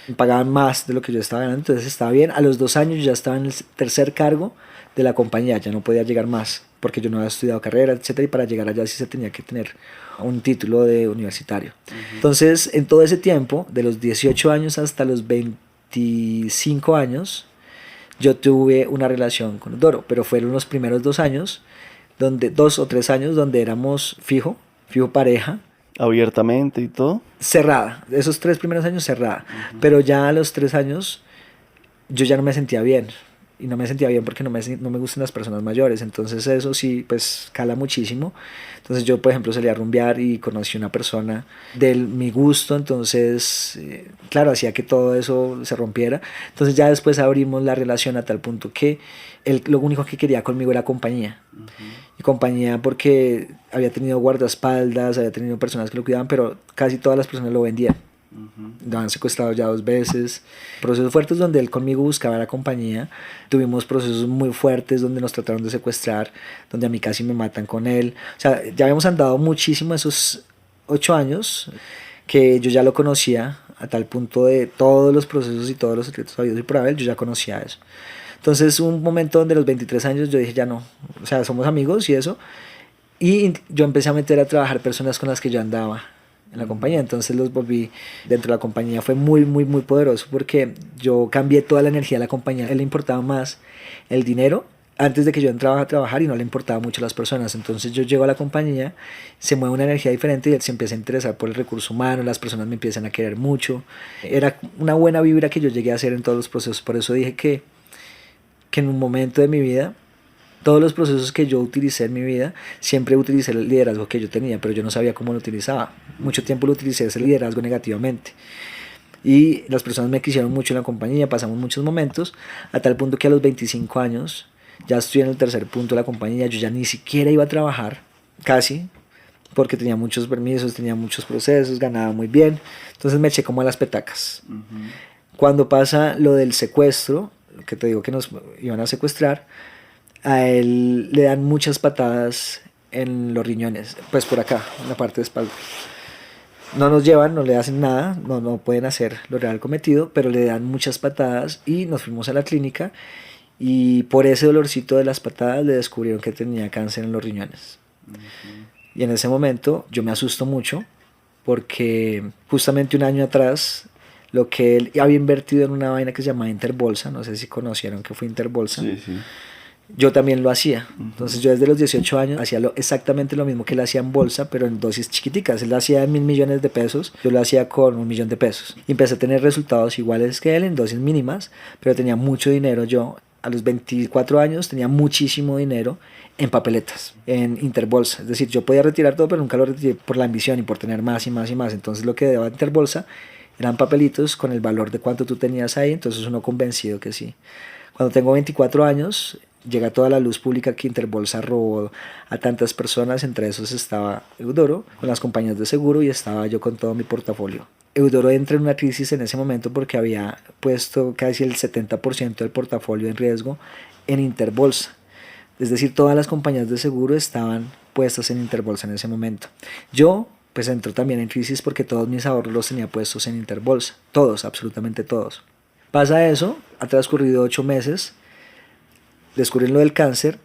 me pagaban más de lo que yo estaba ganando, entonces estaba bien. A los 2 años yo ya estaba en el tercer cargo de la compañía, ya no podía llegar más porque yo no había estudiado carrera, etcétera, y para llegar allá sí se tenía que tener un título de universitario. Entonces, en todo ese tiempo, de los 18 años hasta los 25 años, yo tuve una relación con Doro, pero fueron los primeros 2 años, 2 o 3 años, donde éramos fijo pareja. Abiertamente y todo. Cerrada, esos 3 primeros años cerrada, pero ya a los 3 años yo ya no me sentía bien. Y no me sentía bien porque no me gustan las personas mayores, entonces eso sí, pues cala muchísimo. Entonces yo, por ejemplo, salí a rumbear y conocí una persona de mi gusto, entonces, claro, hacía que todo eso se rompiera. Entonces ya después abrimos la relación a tal punto que él lo único que quería conmigo era compañía. Y compañía porque había tenido guardaespaldas, había tenido personas que lo cuidaban, pero casi todas las personas lo vendían. Lo han secuestrado ya 2 veces. Procesos fuertes donde él conmigo buscaba la compañía. Tuvimos procesos muy fuertes donde nos trataron de secuestrar, donde a mí casi me matan con él. O sea, ya habíamos andado muchísimo esos 8 años que yo ya lo conocía a tal punto de todos los procesos y todos los secretos habidos y por haber, yo ya conocía eso. Entonces un momento donde a los 23 años yo dije ya no, o sea, somos amigos y eso. Y yo empecé a meter a trabajar personas con las que yo andaba en la compañía, entonces los volví dentro de la compañía. Fue muy poderoso porque yo cambié toda la energía de la compañía. A él le importaba más el dinero antes de que yo entraba a trabajar y no le importaba mucho las personas. Entonces yo llego a la compañía, se mueve una energía diferente y él se empieza a interesar por el recurso humano, las personas me empiezan a querer mucho. Era una buena vibra que yo llegué a hacer en todos los procesos. Por eso dije que en un momento de mi vida, todos los procesos que yo utilicé en mi vida, siempre utilicé el liderazgo que yo tenía, pero yo no sabía cómo lo utilizaba. Mucho tiempo lo utilicé ese liderazgo negativamente. Y las personas me quisieron mucho en la compañía, pasamos muchos momentos, a tal punto que a los 25 años, ya estoy en el tercer punto de la compañía, yo ya ni siquiera iba a trabajar, casi, porque tenía muchos permisos, tenía muchos procesos, ganaba muy bien, entonces me eché como a las petacas. Cuando pasa lo del secuestro, que te digo que nos iban a secuestrar, a él le dan muchas patadas en los riñones, pues por acá, en la parte de espalda. No nos llevan, no le hacen nada, no pueden hacer lo real cometido, pero le dan muchas patadas y nos fuimos a la clínica y por ese dolorcito de las patadas le descubrieron que tenía cáncer en los riñones. Y en ese momento yo me asusto mucho porque justamente un año atrás lo que él había invertido en una vaina que se llamaba Interbolsa, no sé si conocieron que fue Interbolsa, Sí, sí. yo también lo hacía. Entonces yo desde los 18 años hacía exactamente lo mismo que él hacía en bolsa, pero en dosis chiquiticas. Él lo hacía en 1.000 millones de pesos, yo lo hacía con 1.000.000 de pesos. Y empecé a tener resultados iguales que él en dosis mínimas, pero tenía mucho dinero yo. A los 24 años tenía muchísimo dinero en papeletas, en Interbolsa. Es decir, yo podía retirar todo, pero nunca lo retiré por la ambición y por tener más y más y más. Entonces lo que daba Interbolsa eran papelitos con el valor de cuánto tú tenías ahí, entonces uno convencido que sí. Cuando tengo 24 años, llega toda la luz pública que Interbolsa robó a tantas personas, entre esos estaba Eudoro con las compañías de seguro y estaba yo con todo mi portafolio. Eudoro entra en una crisis en ese momento porque había puesto casi el 70% del portafolio en riesgo en Interbolsa. Es decir, todas las compañías de seguro estaban puestas en Interbolsa en ese momento. Yo pues entró también en crisis porque todos mis ahorros los tenía puestos en Interbolsa. Todos, absolutamente todos. Pasa eso, ha transcurrido 8 meses, descubren lo del cáncer,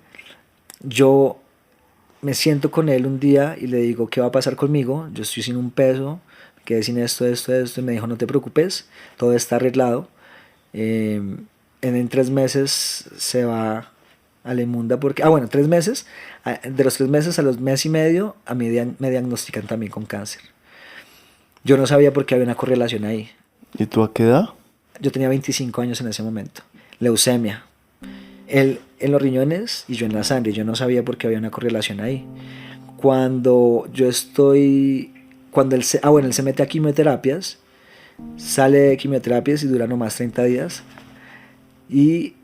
yo me siento con él un día y le digo, ¿qué va a pasar conmigo? Yo estoy sin un peso, quedé sin esto, y me dijo, no te preocupes, todo está arreglado. En 3 meses se va a la inmunda porque, 3 meses, de los 3 meses a los mes y medio a mí me diagnostican también con cáncer. Yo no sabía por qué había una correlación ahí. ¿Y tú a qué edad? Yo tenía 25 años en ese momento. Leucemia. Él en los riñones y yo en la sangre. Yo no sabía por qué había una correlación ahí. Cuando él se mete a quimioterapias, sale de quimioterapias y dura nomás 30 días y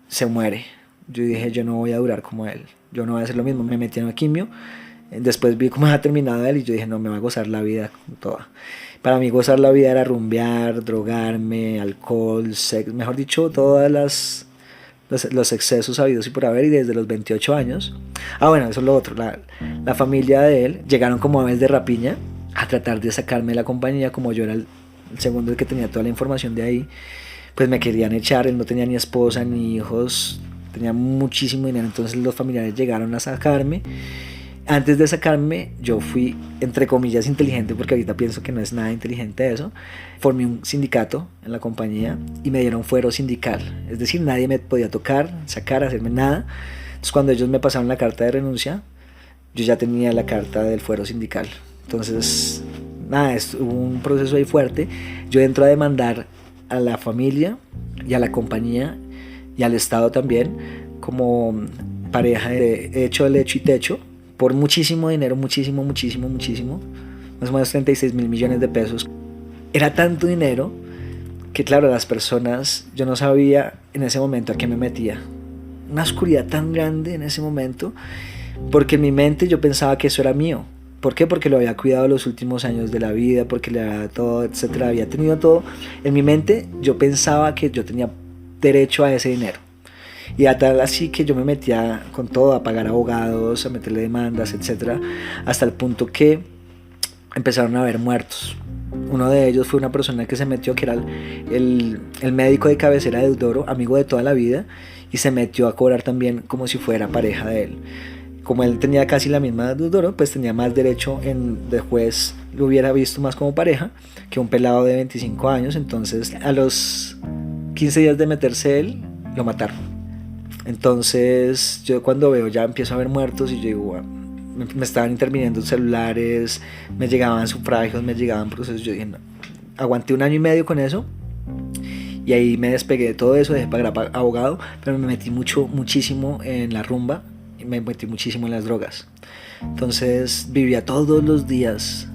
se muere. Yo dije, yo no voy a durar como él, yo no voy a hacer lo mismo. Me metí en la quimio, después vi cómo había terminado él y yo dije, no, me va a gozar la vida toda. Para mí gozar la vida era rumbear, drogarme, alcohol, sexo, mejor dicho, todas los excesos habidos y por haber, y desde los 28 años. Eso es lo otro, la familia de él llegaron como aves de rapiña a tratar de sacarme de la compañía. Como yo era el segundo el que tenía toda la información de ahí, pues me querían echar. Él no tenía ni esposa ni hijos, tenía muchísimo dinero, entonces los familiares llegaron a sacarme. Antes de sacarme, yo fui, entre comillas, inteligente, porque ahorita pienso que no es nada inteligente eso. Formé un sindicato en la compañía y me dieron fuero sindical. Es decir, nadie me podía tocar, sacar, hacerme nada. Entonces, cuando ellos me pasaron la carta de renuncia, yo ya tenía la carta del fuero sindical. Entonces, hubo un proceso ahí fuerte. Yo entro a demandar a la familia y a la compañía y al Estado también, como pareja de hecho, lecho y techo, por muchísimo dinero, muchísimo, más o menos 36.000 millones de pesos. Era tanto dinero que, claro, las personas, yo no sabía en ese momento a qué me metía. Una oscuridad tan grande en ese momento, porque en mi mente yo pensaba que eso era mío. ¿Por qué? Porque lo había cuidado los últimos años de la vida, porque le había dado todo, etcétera, había tenido todo. En mi mente yo pensaba que yo tenía derecho a ese dinero. Y a tal así que yo me metía con todo, a pagar abogados, a meterle demandas, etcétera, hasta el punto que empezaron a haber muertos. Uno de ellos fue una persona que se metió, que era el médico de cabecera de Eudoro, amigo de toda la vida, y se metió a cobrar también como si fuera pareja de él. Como él tenía casi la misma edad de Eudoro, pues tenía más derecho de juez, lo hubiera visto más como pareja que un pelado de 25 años. Entonces, a los 15 días de meterse él, lo mataron. Entonces yo cuando veo ya empiezo a ver muertos y yo digo, me estaban interviniendo celulares, me llegaban sufragios, me llegaban procesos. Yo dije, no. Aguanté 1 año y medio con eso y ahí me despegué de todo eso, dejé pagar abogado, pero me metí muchísimo en la rumba y me metí muchísimo en las drogas. Entonces vivía todos los días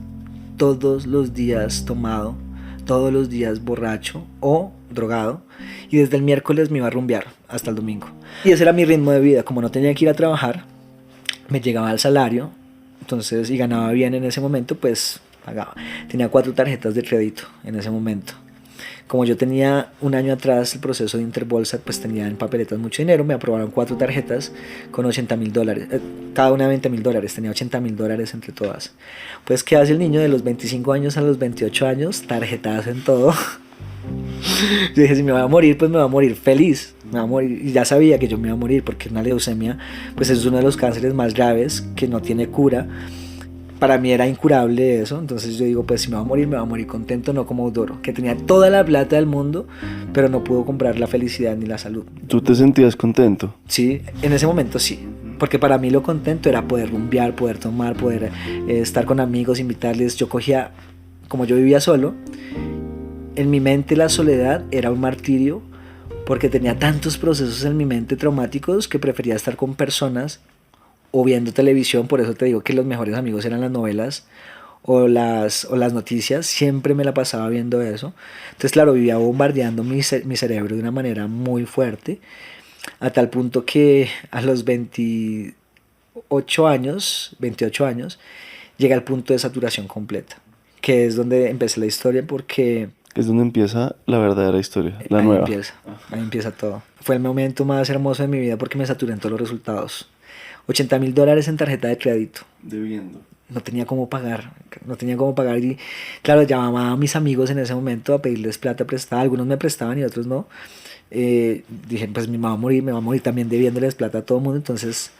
tomado, todos los días borracho o drogado, y desde el miércoles me iba a rumbear hasta el domingo. Y ese era mi ritmo de vida. Como no tenía que ir a trabajar, me llegaba el salario, entonces, y ganaba bien en ese momento, pues pagaba. Tenía 4 tarjetas de crédito en ese momento. Como yo tenía 1 año atrás el proceso de Interbolsa, pues tenía en papeletas mucho dinero. Me aprobaron 4 tarjetas con $80.000, cada una de $20.000, tenía $80.000 entre todas. Pues ¿qué hace el niño de los 25 años a los 28 años? Tarjetadas en todo. Yo dije, si me voy a morir, pues me voy a morir feliz, me voy a morir. Y ya sabía que yo me iba a morir, porque una leucemia pues es uno de los cánceres más graves que no tiene cura para mí era incurable eso, entonces yo digo, pues si me va a morir contento, no como Eudoro, que tenía toda la plata del mundo, pero no pudo comprar la felicidad ni la salud. ¿Tú te sentías contento? Sí, en ese momento sí, porque para mí lo contento era poder rumbear, poder tomar, poder estar con amigos, invitarles. Yo cogía, como yo vivía solo, en mi mente la soledad era un martirio, porque tenía tantos procesos en mi mente traumáticos que prefería estar con personas o viendo televisión. Por eso te digo que los mejores amigos eran las novelas o las noticias. Siempre me la pasaba viendo eso. Entonces, claro, vivía bombardeando mi cerebro de una manera muy fuerte, a tal punto que a los 28 años, llega al punto de saturación completa, que es donde empecé la historia, porque Es donde empieza la verdadera historia, la ahí nueva. ahí empieza todo. Fue el momento más hermoso de mi vida porque me saturé en todos los resultados. $80,000 en tarjeta de crédito. Debiendo. No tenía cómo pagar, y claro, llamaba a mis amigos en ese momento a pedirles plata prestada. Algunos me prestaban y otros no. Dije, pues me va a morir también debiéndoles plata a todo el mundo. Entonces,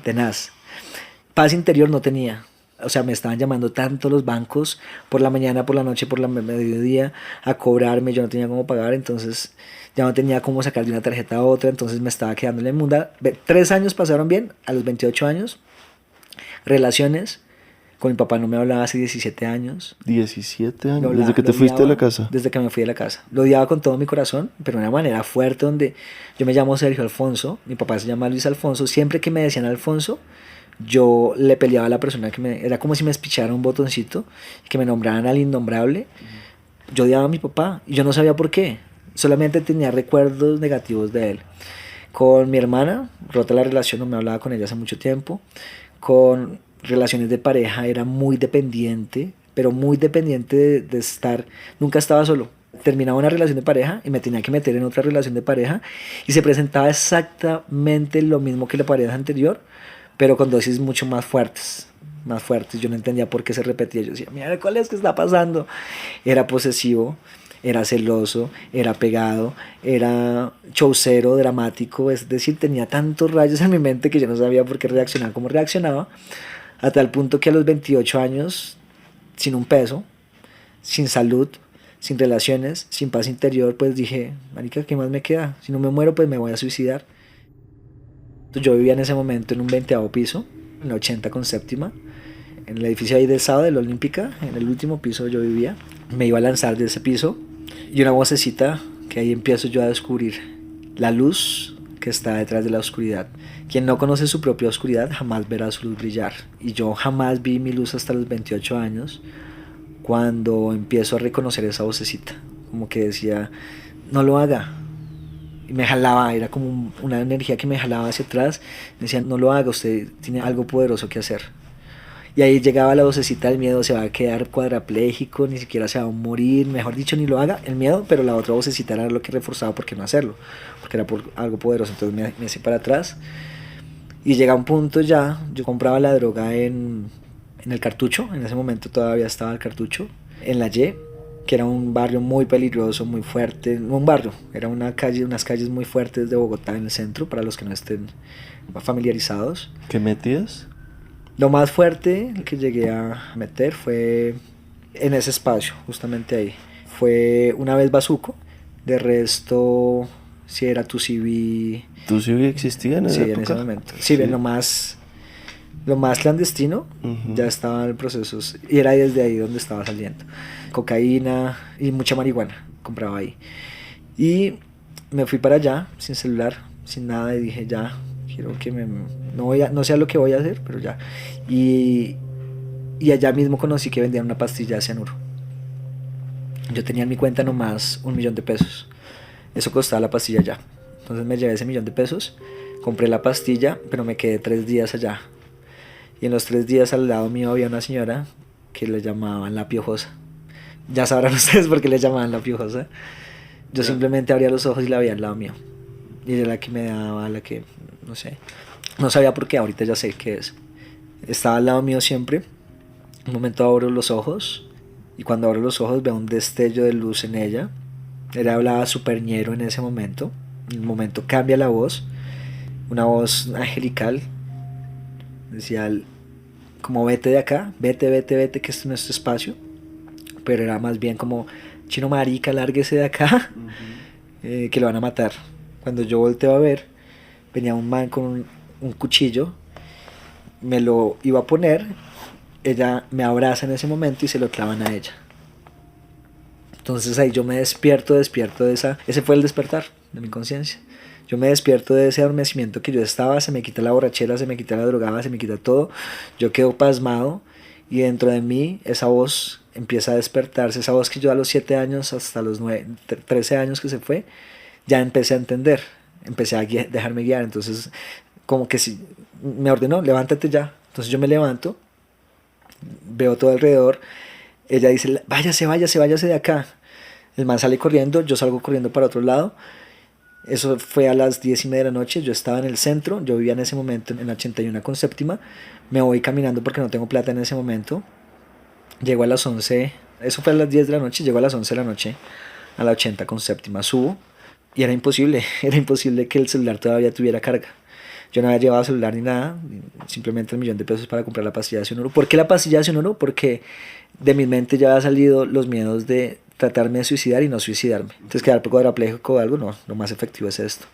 tenaz. Paz interior no tenía. O sea, me estaban llamando tanto los bancos por la mañana, por la noche, por la mediodía a cobrarme. Yo no tenía cómo pagar, entonces ya no tenía cómo sacar de una tarjeta a otra. Entonces me estaba quedando en la inmunda. 3 años pasaron bien. A los 28 años, relaciones. Con mi papá no me hablaba hace 17 años. 17 años, Lo desde que te odiaba fuiste de la casa. desde que me fui de la casa. Lo odiaba con todo mi corazón, pero de una manera fuerte, donde yo me llamo Sergio Alfonso, mi papá se llama Luis Alfonso. Siempre que me decían Alfonso, yo le peleaba a la persona era como si me espichara un botoncito y que me nombraran al innombrable. Yo odiaba a mi papá y yo no sabía por qué. Solamente tenía recuerdos negativos de él. Con mi hermana, rota la relación, no me hablaba con ella hace mucho tiempo. Con relaciones de pareja era muy dependiente, pero muy dependiente de estar, nunca estaba solo. Terminaba una relación de pareja y me tenía que meter en otra relación de pareja y se presentaba exactamente lo mismo que la pareja anterior, pero con dosis mucho más fuertes, más fuertes. Yo no entendía por qué se repetía. Yo decía, mira, ¿cuál es que está pasando? Era posesivo, era celoso, era pegado, era chaucero, dramático. Es decir, tenía tantos rayos en mi mente que yo no sabía por qué reaccionar como reaccionaba, a tal punto que a los 28 años, sin un peso, sin salud, sin relaciones, sin paz interior, pues dije, marica, ¿qué más me queda? Si no me muero, pues me voy a suicidar. Yo vivía en ese momento en un 20º piso, en la 80 con séptima, en el edificio ahí del Sado de la Olímpica. En el último piso yo vivía. Me iba a lanzar de ese piso y una vocecita, que ahí empiezo yo a descubrir la luz que está detrás de la oscuridad. Quien no conoce su propia oscuridad jamás verá su luz brillar. Y yo jamás vi mi luz hasta los 28 años, cuando empiezo a reconocer esa vocecita, como que decía, no lo haga. Y me jalaba, era como una energía que me jalaba hacia atrás. Me decía, no lo haga, usted tiene algo poderoso que hacer. Y ahí llegaba la vocecita del miedo, se va a quedar cuadrapléjico, ni siquiera se va a morir, mejor dicho, ni lo haga, el miedo. Pero la otra vocecita era lo que reforzaba por qué no hacerlo, porque era por algo poderoso. Entonces me hacía para atrás. Y llega un punto ya, yo compraba la droga en el Cartucho. En ese momento todavía estaba el Cartucho, en la Y, que era un barrio muy peligroso, muy fuerte. No un barrio, era una calle, unas calles muy fuertes de Bogotá, en el centro, para los que no estén familiarizados. ¿Qué metías? Lo más fuerte que llegué a meter fue en ese espacio, justamente ahí. Fue una vez bazuco, de resto, si era tu CV. ¿Tú sí existía en esa Sí, época? en ese momento. Sí, bien, lo más clandestino, Ujú. ya estaba en procesos, y era desde ahí donde estaba saliendo. Cocaína y mucha marihuana compraba ahí. Y me fui para allá, sin celular, sin nada, y dije, ya, quiero que no sé lo que voy a hacer, pero ya. Y, y allá mismo conocí que vendían una pastilla de cianuro. Yo tenía en mi cuenta nomás $1.000.000. Eso costaba la pastilla allá. Entonces me llevé ese $1.000.000, compré la pastilla, pero me quedé 3 días allá. Y en los 3 días al lado mío había una señora que le llamaban la piojosa. Ya sabrán ustedes por qué le llamaban la piojosa. Yo simplemente abría los ojos y la veía al lado mío. Y era la que me daba, la que, no sé. No sabía por qué, ahorita ya sé qué es. Estaba al lado mío siempre. Un momento abro los ojos. Y cuando abro los ojos veo un destello de luz en ella. Ella hablaba súper ñero en ese momento. En un momento cambia la voz. Una voz angelical. Decía, como vete de acá, vete, vete, vete, que este es nuestro espacio. Pero era más bien como, chino marica, lárguese de acá, que lo van a matar. Cuando yo volteo a ver, venía un man con un cuchillo, me lo iba a poner, ella me abraza en ese momento y se lo clavan a ella. Entonces ahí yo me despierto de esa, ese fue el despertar de mi conciencia. Yo me despierto de ese adormecimiento que yo estaba, se me quita la borrachera, se me quita la drogada, se me quita todo, yo quedo pasmado y dentro de mí esa voz empieza a despertarse, esa voz que yo a los 7 años hasta los 13 años que se fue, ya empecé a entender, empecé a dejarme guiar, entonces como que si me ordenó, levántate ya, entonces yo me levanto, veo todo alrededor, ella dice, váyase, váyase, váyase de acá, el man sale corriendo, yo salgo corriendo para otro lado, eso fue a las 10:30 de la noche, yo estaba en el centro, yo vivía en ese momento en la 81 con séptima, me voy caminando porque no tengo plata en ese momento, llego a las 11, eso fue a las 10 de la noche, llego a las 11 de la noche a la 80 con séptima, subo y era imposible que el celular todavía tuviera carga. Yo no había llevado celular ni nada, simplemente $1.000.000 para comprar la pastilla de cianuro. ¿Por qué la pastilla de cianuro? Porque de mi mente ya había salido los miedos de tratarme de suicidar y no suicidarme. Entonces quedar cuadrapléjico o algo, no, lo más efectivo es esto.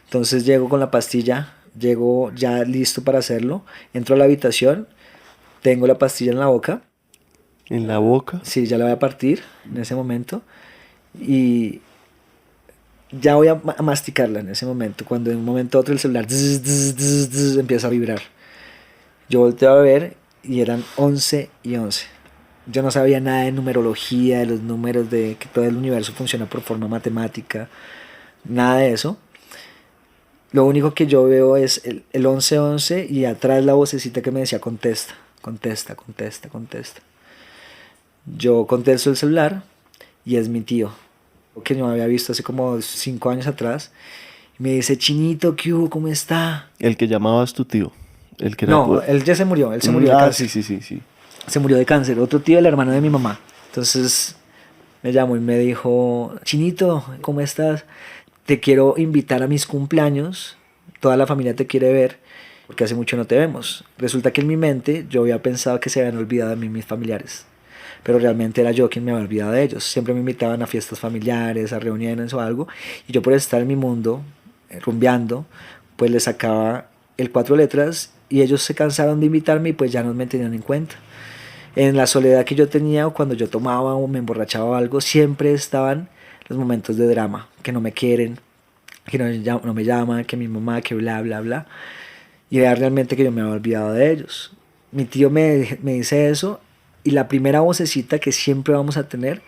Entonces llego con la pastilla, llego ya listo para hacerlo, entro a la habitación, tengo la pastilla en la boca. ¿En la boca? Sí, ya la voy a partir en ese momento y ya voy a masticarla en ese momento, cuando en un momento a otro el celular empieza a vibrar. Yo volteo a ver y eran 11:11. Yo no sabía nada de numerología, de los números, de que todo el universo funciona por forma matemática, nada de eso. Lo único que yo veo es el 11:11 y atrás la vocecita que me decía contesta, contesta, contesta, contesta. Yo contesto el celular y es mi tío, que yo me había visto hace como 5 años atrás. Y me dice, Chinito, ¿qué hubo? ¿Cómo está? El que llamabas tu tío. El que era No, él ya se murió, él se murió de cáncer. sí. Se murió de cáncer. Otro tío, el hermano de mi mamá. Entonces me llamó y me dijo, Chinito, ¿cómo estás? Te quiero invitar a mis cumpleaños. Toda la familia te quiere ver porque hace mucho no te vemos. Resulta que en mi mente yo había pensado que se habían olvidado de mí mis familiares. Pero realmente era yo quien me había olvidado de ellos. Siempre me invitaban a fiestas familiares, a reuniones o algo. Y yo por estar en mi mundo, rumbeando, pues les sacaba el 4 letras y ellos se cansaron de invitarme y pues ya no me tenían en cuenta. En la soledad que yo tenía o cuando yo tomaba o me emborrachaba o algo, siempre estaban los momentos de drama, que no me quieren, que no me llaman, que mi mamá, que bla, bla, bla. Y era realmente que yo me había olvidado de ellos. Mi tío me dice eso y la primera vocecita que siempre vamos a tener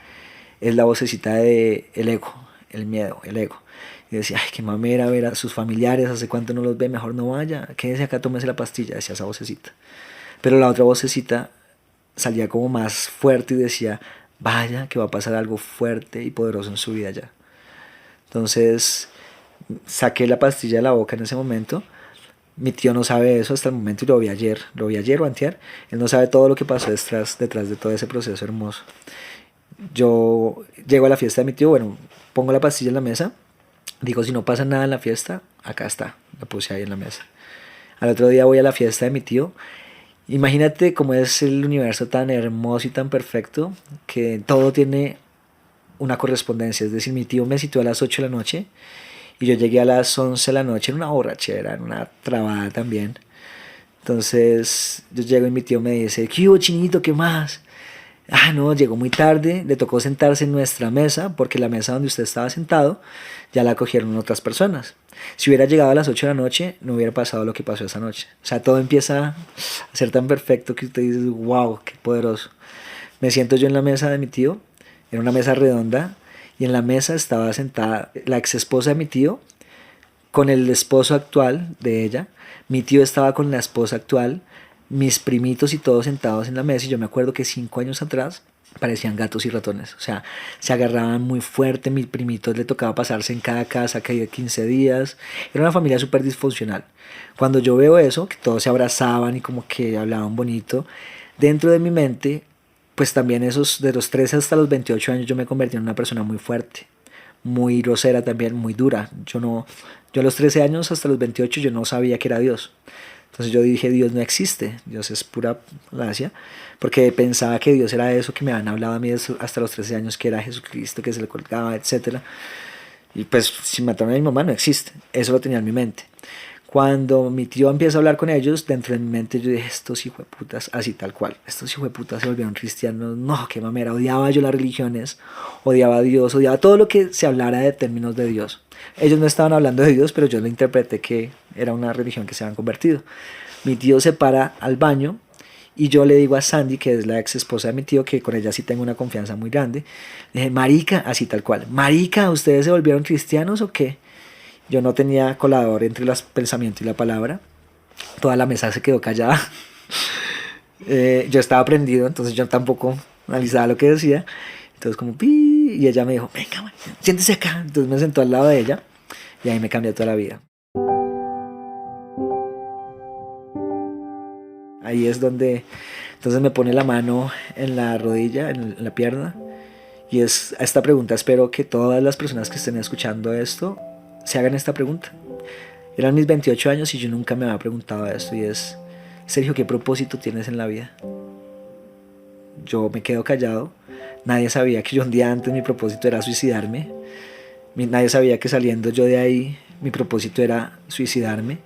es la vocecita de el ego, el miedo, el ego. Y decía, ay, qué mamera ver a sus familiares, hace cuánto no los ve, mejor no vaya, quédese acá, tómese la pastilla, decía esa vocecita. Pero la otra vocecita salía como más fuerte y decía, vaya, que va a pasar algo fuerte y poderoso en su vida ya. Entonces saqué la pastilla de la boca en ese momento. Mi tío no sabe eso hasta el momento y lo vi ayer o antier. Él no sabe todo lo que pasó detrás de todo ese proceso hermoso. Yo llego a la fiesta de mi tío, bueno, pongo la pastilla en la mesa, digo, si no pasa nada en la fiesta, acá está, la puse ahí en la mesa. Al otro día voy a la fiesta de mi tío. Imagínate cómo es el universo tan hermoso y tan perfecto que todo tiene una correspondencia. Es decir, mi tío me citó a las 8 de la noche y yo llegué a las 11 de la noche en una borrachera, en una trabada también. Entonces yo llego y mi tío me dice, ¿qué hubo, Chinito? ¿Qué más? Ah, no, llegó muy tarde, le tocó sentarse en nuestra mesa porque la mesa donde usted estaba sentado ya la cogieron otras personas. Si hubiera llegado a las 8 de la noche, no hubiera pasado lo que pasó esa noche. O sea, todo empieza a ser tan perfecto que usted dice, wow, qué poderoso. Me siento yo en la mesa de mi tío, en una mesa redonda, y en la mesa estaba sentada la ex esposa de mi tío con el esposo actual de ella. Mi tío estaba con la esposa actual, mis primitos y todos sentados en la mesa. Y yo me acuerdo que 5 años atrás parecían gatos y ratones. O sea, se agarraban muy fuerte. Mis primitos le tocaba pasarse en cada casa cada 15 días. Era una familia súper disfuncional. Cuando yo veo eso, que todos se abrazaban y como que hablaban bonito, dentro de mi mente, pues también esos de los 13 hasta los 28 años yo me convertí en una persona muy fuerte, muy grosera también, muy dura. Yo a los 13 años hasta los 28 yo no sabía que era Dios. Entonces yo dije, Dios no existe, Dios es pura gracia, porque pensaba que Dios era eso que me habían hablado a mí hasta los 13 años, que era Jesucristo, que se le colgaba, etcétera. Y pues si mataron a mi mamá no existe, eso lo tenía en mi mente. Cuando mi tío empieza a hablar con ellos, dentro de mi mente yo dije, estos hijueputas, así tal cual, estos hijueputas se volvieron cristianos, no, qué mamera, odiaba yo las religiones, odiaba a Dios, odiaba todo lo que se hablara de términos de Dios. Ellos no estaban hablando de Dios, pero yo lo interpreté que era una religión que se habían convertido. Mi tío se para al baño y yo le digo a Sandy, que es la ex esposa de mi tío, que con ella sí tengo una confianza muy grande, le dije, marica, así tal cual, marica, ¿ustedes se volvieron cristianos o qué? Yo no tenía colador entre el pensamiento y la palabra. Toda la mesa se quedó callada. Yo estaba prendido, entonces yo tampoco analizaba lo que decía. Entonces como pi, y ella me dijo, venga, man, siéntese acá. Entonces me sentó al lado de ella y ahí me cambió toda la vida. Ahí es donde entonces me pone la mano en la rodilla, en la pierna. Y es esta pregunta, espero que todas las personas que estén escuchando esto se hagan esta pregunta. Eran mis 28 años y yo nunca me había preguntado esto, y es, Sergio, ¿qué propósito tienes en la vida? Yo me quedo callado. Nadie sabía que yo un día antes mi propósito era suicidarme. Nadie sabía que saliendo yo de ahí mi propósito era suicidarme.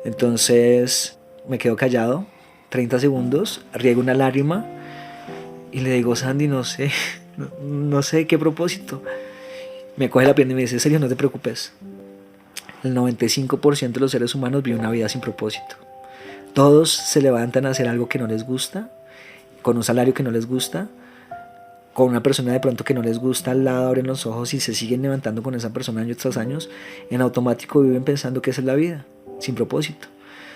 Entonces me quedo callado 30 segundos, riego una lágrima y le digo, Sandy, no sé, no sé qué propósito. Me coge la pierna y me dice, Sergio, no te preocupes. El 95% de los seres humanos vive una vida sin propósito. Todos se levantan a hacer algo que no les gusta, con un salario que no les gusta, con una persona de pronto que no les gusta al lado, abren los ojos y se siguen levantando con esa persona años tras años. En automático viven pensando que esa es la vida, sin propósito.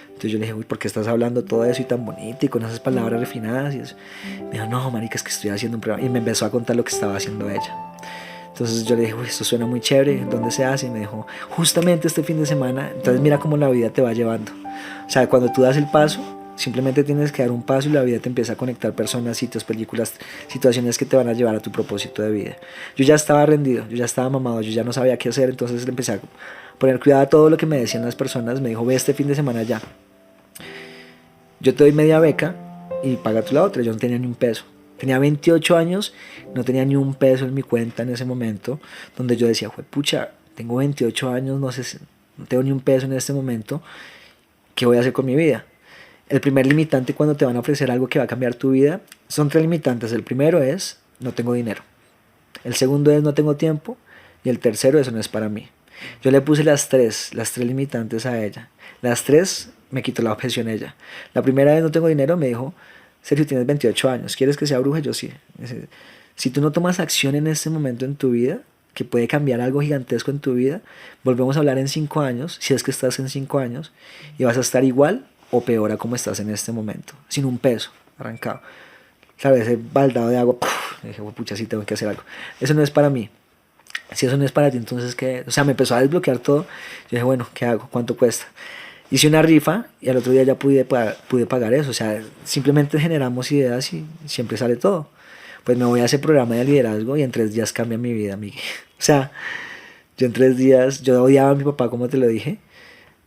Entonces yo le dije, uy, ¿por qué estás hablando todo eso y tan bonito y con esas palabras refinadas? Y eso. Me dijo, no, marica, es que estoy haciendo un programa. Y me empezó a contar lo que estaba haciendo ella. Entonces yo le dije, uy, esto suena muy chévere, ¿dónde se hace? Y me dijo, justamente este fin de semana. Entonces mira cómo la vida te va llevando. O sea, cuando tú das el paso, simplemente tienes que dar un paso y la vida te empieza a conectar personas, sitios, películas, situaciones que te van a llevar a tu propósito de vida. Yo ya estaba rendido, yo ya estaba mamado, yo ya no sabía qué hacer, entonces le empecé a poner cuidado a todo lo que me decían las personas. Me dijo, ve este fin de semana ya. Yo te doy media beca y paga tú la otra. Yo no tenía ni un peso. Tenía 28 años, no tenía ni un peso en mi cuenta en ese momento, donde yo decía, pucha, tengo 28 años, no sé, no tengo ni un peso en este momento, ¿qué voy a hacer con mi vida? El primer limitante cuando te van a ofrecer algo que va a cambiar tu vida, son 3 limitantes. El primero es, no tengo dinero. El segundo es, no tengo tiempo. Y el tercero, eso no es para mí. Yo le puse las tres limitantes a ella. Las 3 me quitó la objeción ella. La primera vez, no tengo dinero, me dijo, Sergio, tienes 28 años, ¿quieres que sea bruja? Yo sí. Si tú no tomas acción en este momento en tu vida, que puede cambiar algo gigantesco en tu vida, volvemos a hablar en 5 años, si es que estás en 5 años, y vas a estar igual o peor a como estás en este momento, sin un peso, arrancado. Claro, ese baldado de agua, me dije, pucha, sí tengo que hacer algo. Eso no es para mí. Si eso no es para ti, entonces, ¿qué? O sea, me empezó a desbloquear todo. Yo dije, bueno, ¿qué hago? ¿Cuánto cuesta? Hice una rifa y al otro día ya pude pagar eso. O sea, simplemente generamos ideas y siempre sale todo. Pues me voy a ese programa de liderazgo y en 3 días cambia mi vida, Miguel. O sea, yo en 3 días, yo odiaba a mi papá, como te lo dije.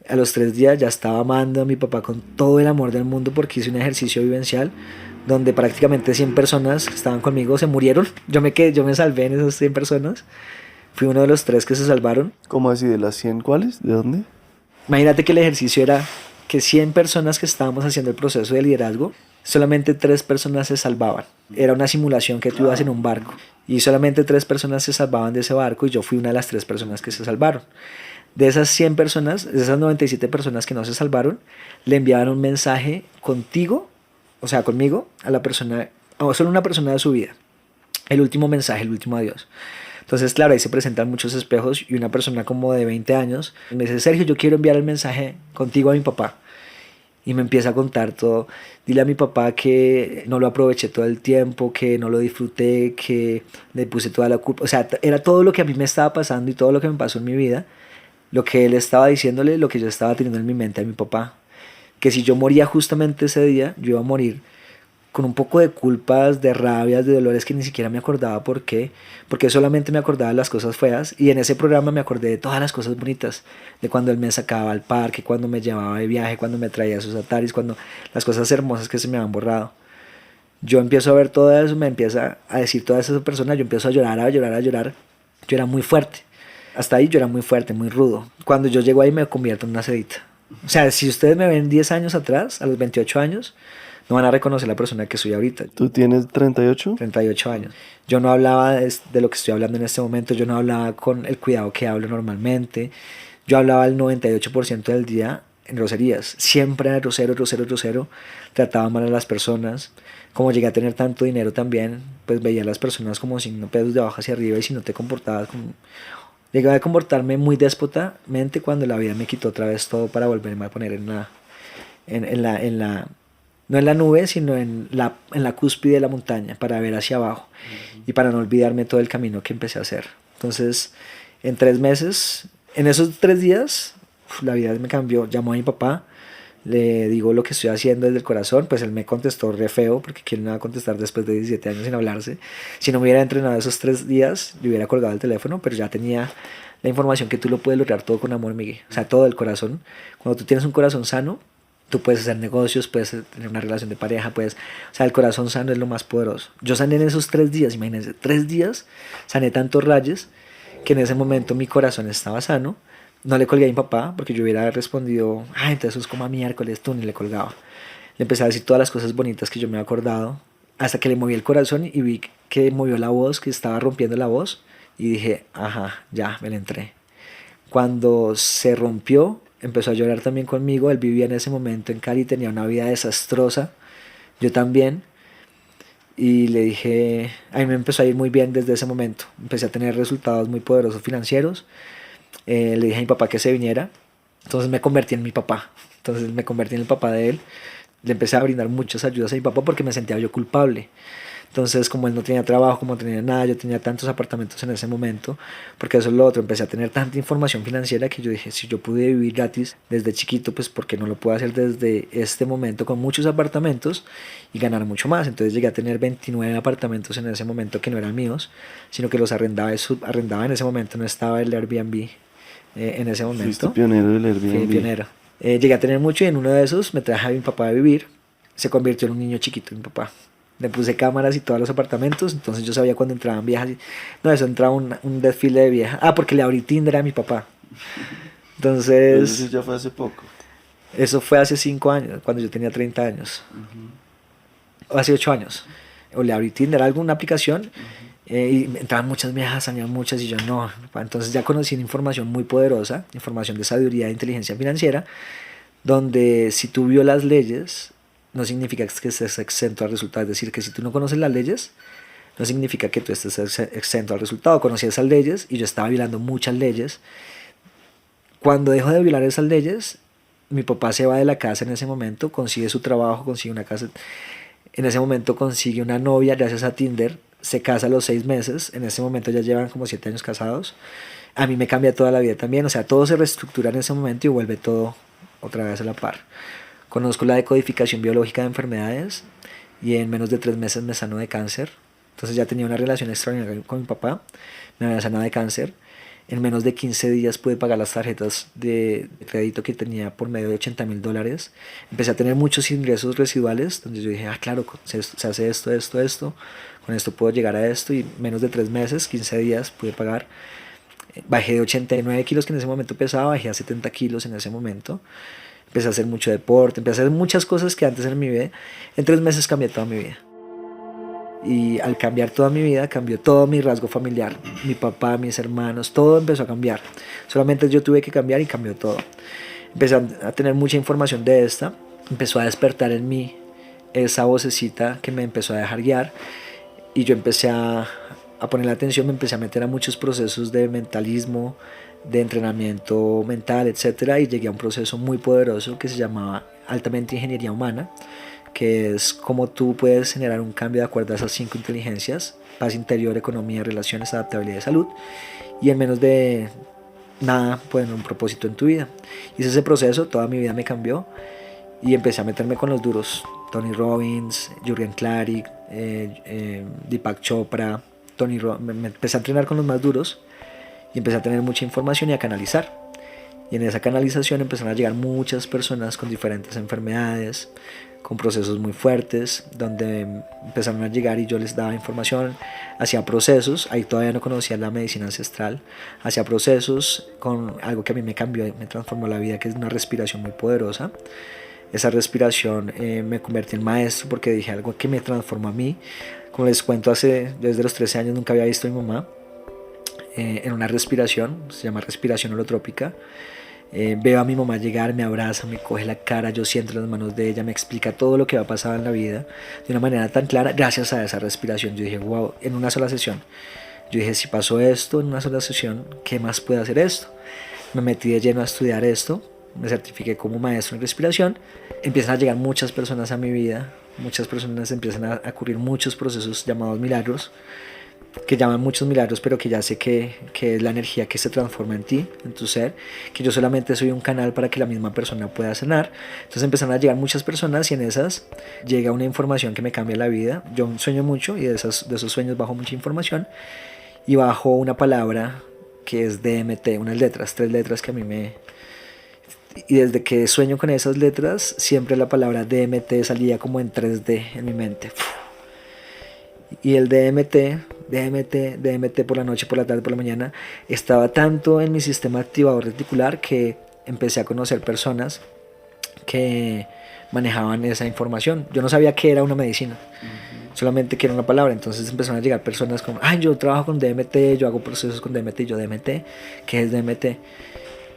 A los 3 días ya estaba amando a mi papá con todo el amor del mundo, porque hice un ejercicio vivencial donde prácticamente 100 personas que estaban conmigo se murieron. Yo me salvé en esas 100 personas. Fui uno de los 3 que se salvaron. ¿Cómo así? ¿De las 100 cuáles? ¿De dónde? Imagínate que el ejercicio era que 100 personas que estábamos haciendo el proceso de liderazgo, solamente 3 personas se salvaban. Era una simulación que tú ibas en un barco y solamente 3 personas se salvaban de ese barco, y yo fui una de las 3 personas que se salvaron. De esas 100 personas, de esas 97 personas que no se salvaron, le enviaban un mensaje contigo, o sea, conmigo, a la persona, o solo una persona de su vida. El último mensaje, el último adiós. Entonces, claro, ahí se presentan muchos espejos y una persona como de 20 años me dice, Sergio, yo quiero enviar el mensaje contigo a mi papá. Y me empieza a contar todo. Dile a mi papá que no lo aproveché todo el tiempo, que no lo disfruté, que le puse toda la culpa. O sea, era todo lo que a mí me estaba pasando y todo lo que me pasó en mi vida, lo que él estaba diciéndole, lo que yo estaba teniendo en mi mente a mi papá. Que si yo moría justamente ese día, yo iba a morir con un poco de culpas, de rabias, de dolores que ni siquiera me acordaba por qué, porque solamente me acordaba de las cosas feas y en ese programa me acordé de todas las cosas bonitas, de cuando él me sacaba al parque, cuando me llevaba de viaje, cuando me traía sus Ataris, cuando las cosas hermosas que se me habían borrado. Yo empiezo a ver todo eso, me empieza a decir todas esas personas, yo empiezo a llorar, a llorar, a llorar. Yo era muy fuerte. Hasta ahí yo era muy fuerte, muy rudo. Cuando yo llego ahí me convierto en una sedita. O sea, si ustedes me ven 10 años atrás, a los 28 años, no van a reconocer la persona que soy ahorita. ¿Tú tienes 38? 38 años. Yo no hablaba de lo que estoy hablando en este momento, yo no hablaba con el cuidado que hablo normalmente. Yo hablaba el 98% del día en groserías. Siempre era grosero, grosero, grosero. Trataba mal a las personas. Como llegué a tener tanto dinero también, pues veía a las personas como signo pedos de abajo hacia arriba y si no te comportabas como... Llegué a comportarme muy déspotamente cuando la vida me quitó otra vez todo para volverme a poner no en la nube, sino en la cúspide de la montaña, para ver hacia abajo y para no olvidarme todo el camino que empecé a hacer. Entonces, en 3 meses, en esos 3 días, la vida me cambió. Llamó a mi papá, le digo lo que estoy haciendo desde el corazón, pues él me contestó re feo, porque quién me va a contestar después de 17 años sin hablarse. Si no me hubiera entrenado esos 3 días, le hubiera colgado el teléfono, pero ya tenía la información que tú lo puedes lograr todo con amor, Miguel. O sea, todo el corazón. Cuando tú tienes un corazón sano, tú puedes hacer negocios, puedes tener una relación de pareja, puedes... O sea, el corazón sano es lo más poderoso. Yo sané en esos 3 días, imagínense, 3 días, sané tantos rayos que en ese momento mi corazón estaba sano. No le colgué a mi papá porque yo hubiera respondido, entonces eso es como a miércoles, tú ni le colgaba. Le empecé a decir todas las cosas bonitas que yo me había acordado, hasta que le moví el corazón y vi que movió la voz, que estaba rompiendo la voz, y dije, ajá, ya, me la entré. Cuando se rompió, empezó a llorar también conmigo. Él vivía en ese momento en Cali, tenía una vida desastrosa, yo también. Y le dije, a mí me empezó a ir muy bien desde ese momento. Empecé a tener resultados muy poderosos financieros. Le dije a mi papá que se viniera. Entonces me convertí en mi papá. Entonces me convertí en el papá de él. Le empecé a brindar muchas ayudas a mi papá porque me sentía yo culpable. Entonces, como él no tenía trabajo, como no tenía nada, yo tenía tantos apartamentos en ese momento, porque eso es lo otro, empecé a tener tanta información financiera que yo dije, si yo pude vivir gratis desde chiquito, pues ¿por qué no lo puedo hacer desde este momento con muchos apartamentos y ganar mucho más? Entonces llegué a tener 29 apartamentos en ese momento que no eran míos, sino que los arrendaba y subarrendaba. En ese momento no estaba el Airbnb en ese momento. Fuiste pionero del Airbnb. Fui pionero. Llegué a tener mucho y en uno de esos me traje a mi papá a vivir. Se convirtió en un niño chiquito mi papá. Le puse cámaras y todos los apartamentos, entonces yo sabía cuando entraban viejas. No, eso entraba un desfile de viejas. Porque le abrí Tinder a mi papá. Entonces... Eso ya fue hace poco. Eso fue hace 5 años, cuando yo tenía 30 años. O hace 8 años. O le abrí Tinder, alguna aplicación, y entraban muchas viejas, salían muchas, y yo no. Entonces ya conocí información muy poderosa, información de sabiduría e inteligencia financiera, donde si tú violas leyes, no significa que estés exento al resultado. Es decir, que si tú no conoces las leyes, no significa que tú estés exento al resultado. Conocí esas leyes y yo estaba violando muchas leyes. Cuando dejo de violar esas leyes, mi papá se va de la casa en ese momento, consigue su trabajo, consigue una casa. En ese momento consigue una novia gracias a Tinder, se casa a los 6 meses, en ese momento ya llevan como 7 años casados. A mí me cambia toda la vida también, o sea, todo se reestructura en ese momento y vuelve todo otra vez a la par. Conozco la decodificación biológica de enfermedades y en menos de 3 meses me sanó de cáncer. Entonces ya tenía una relación extraordinaria con mi papá, me había sanado de cáncer. En menos de 15 días pude pagar las tarjetas de crédito que tenía por medio de $80,000. Empecé a tener muchos ingresos residuales, donde yo dije, claro, se hace esto, esto, esto, con esto puedo llegar a esto, y menos de 3 meses, 15 días pude pagar. Bajé de 89 kilos que en ese momento pesaba, bajé a 70 kilos en ese momento. Empecé a hacer mucho deporte, empecé a hacer muchas cosas que antes en mi vida. En 3 meses cambié toda mi vida. Y al cambiar toda mi vida, cambió todo mi rasgo familiar. Mi papá, mis hermanos, todo empezó a cambiar. Solamente yo tuve que cambiar y cambió todo. Empecé a tener mucha información de esta. Empezó a despertar en mí esa vocecita que me empezó a dejar guiar. Y yo empecé a poner la atención, me empecé a meter a muchos procesos de mentalismo, de entrenamiento mental, etc. Y llegué a un proceso muy poderoso que se llamaba altamente ingeniería humana, que es cómo tú puedes generar un cambio de acuerdo a esas 5 inteligencias: paz interior, economía, relaciones, adaptabilidad y salud, y en menos de nada poner un propósito en tu vida. Hice ese proceso, toda mi vida me cambió y empecé a meterme con los duros. Tony Robbins, Jürgen Klarik, Deepak Chopra, me empecé a entrenar con los más duros y empecé a tener mucha información y a canalizar. Y en esa canalización empezaron a llegar muchas personas con diferentes enfermedades, con procesos muy fuertes, donde empezaron a llegar y yo les daba información, hacía procesos, ahí todavía no conocía la medicina ancestral, hacía procesos con algo que a mí me cambió, me transformó la vida, que es una respiración muy poderosa. Esa respiración me convertí en maestro porque dije algo que me transformó a mí. Como les cuento, desde los 13 años nunca había visto a mi mamá en una respiración, se llama respiración holotrópica. Veo a mi mamá llegar, me abraza, me coge la cara, yo siento las manos de ella, me explica todo lo que va a pasar en la vida de una manera tan clara gracias a esa respiración. Yo dije, wow, en una sola sesión. Yo dije, si pasó esto en una sola sesión, ¿qué más puede hacer esto? Me metí de lleno a estudiar esto, me certifiqué como maestro en respiración. Empiezan a llegar muchas personas a mi vida, muchas personas, empiezan a ocurrir muchos procesos llamados milagros, que llaman muchos milagros, pero que ya sé que es la energía que se transforma en ti, en tu ser, que yo solamente soy un canal para que la misma persona pueda sanar. Entonces empezaron a llegar muchas personas y en esas llega una información que me cambia la vida. Yo sueño mucho y de esos sueños bajo mucha información y bajo una palabra que es DMT, unas letras, 3 letras que a mí me... Y desde que sueño con esas letras, siempre la palabra DMT salía como en 3D en mi mente. Y el DMT por la noche, por la tarde, por la mañana, estaba tanto en mi sistema activador reticular que empecé a conocer personas que manejaban esa información. Yo no sabía qué era una medicina, solamente que era una palabra. Entonces empezaron a llegar personas como, ay, yo trabajo con DMT, yo hago procesos con DMT, y yo DMT, ¿qué es DMT?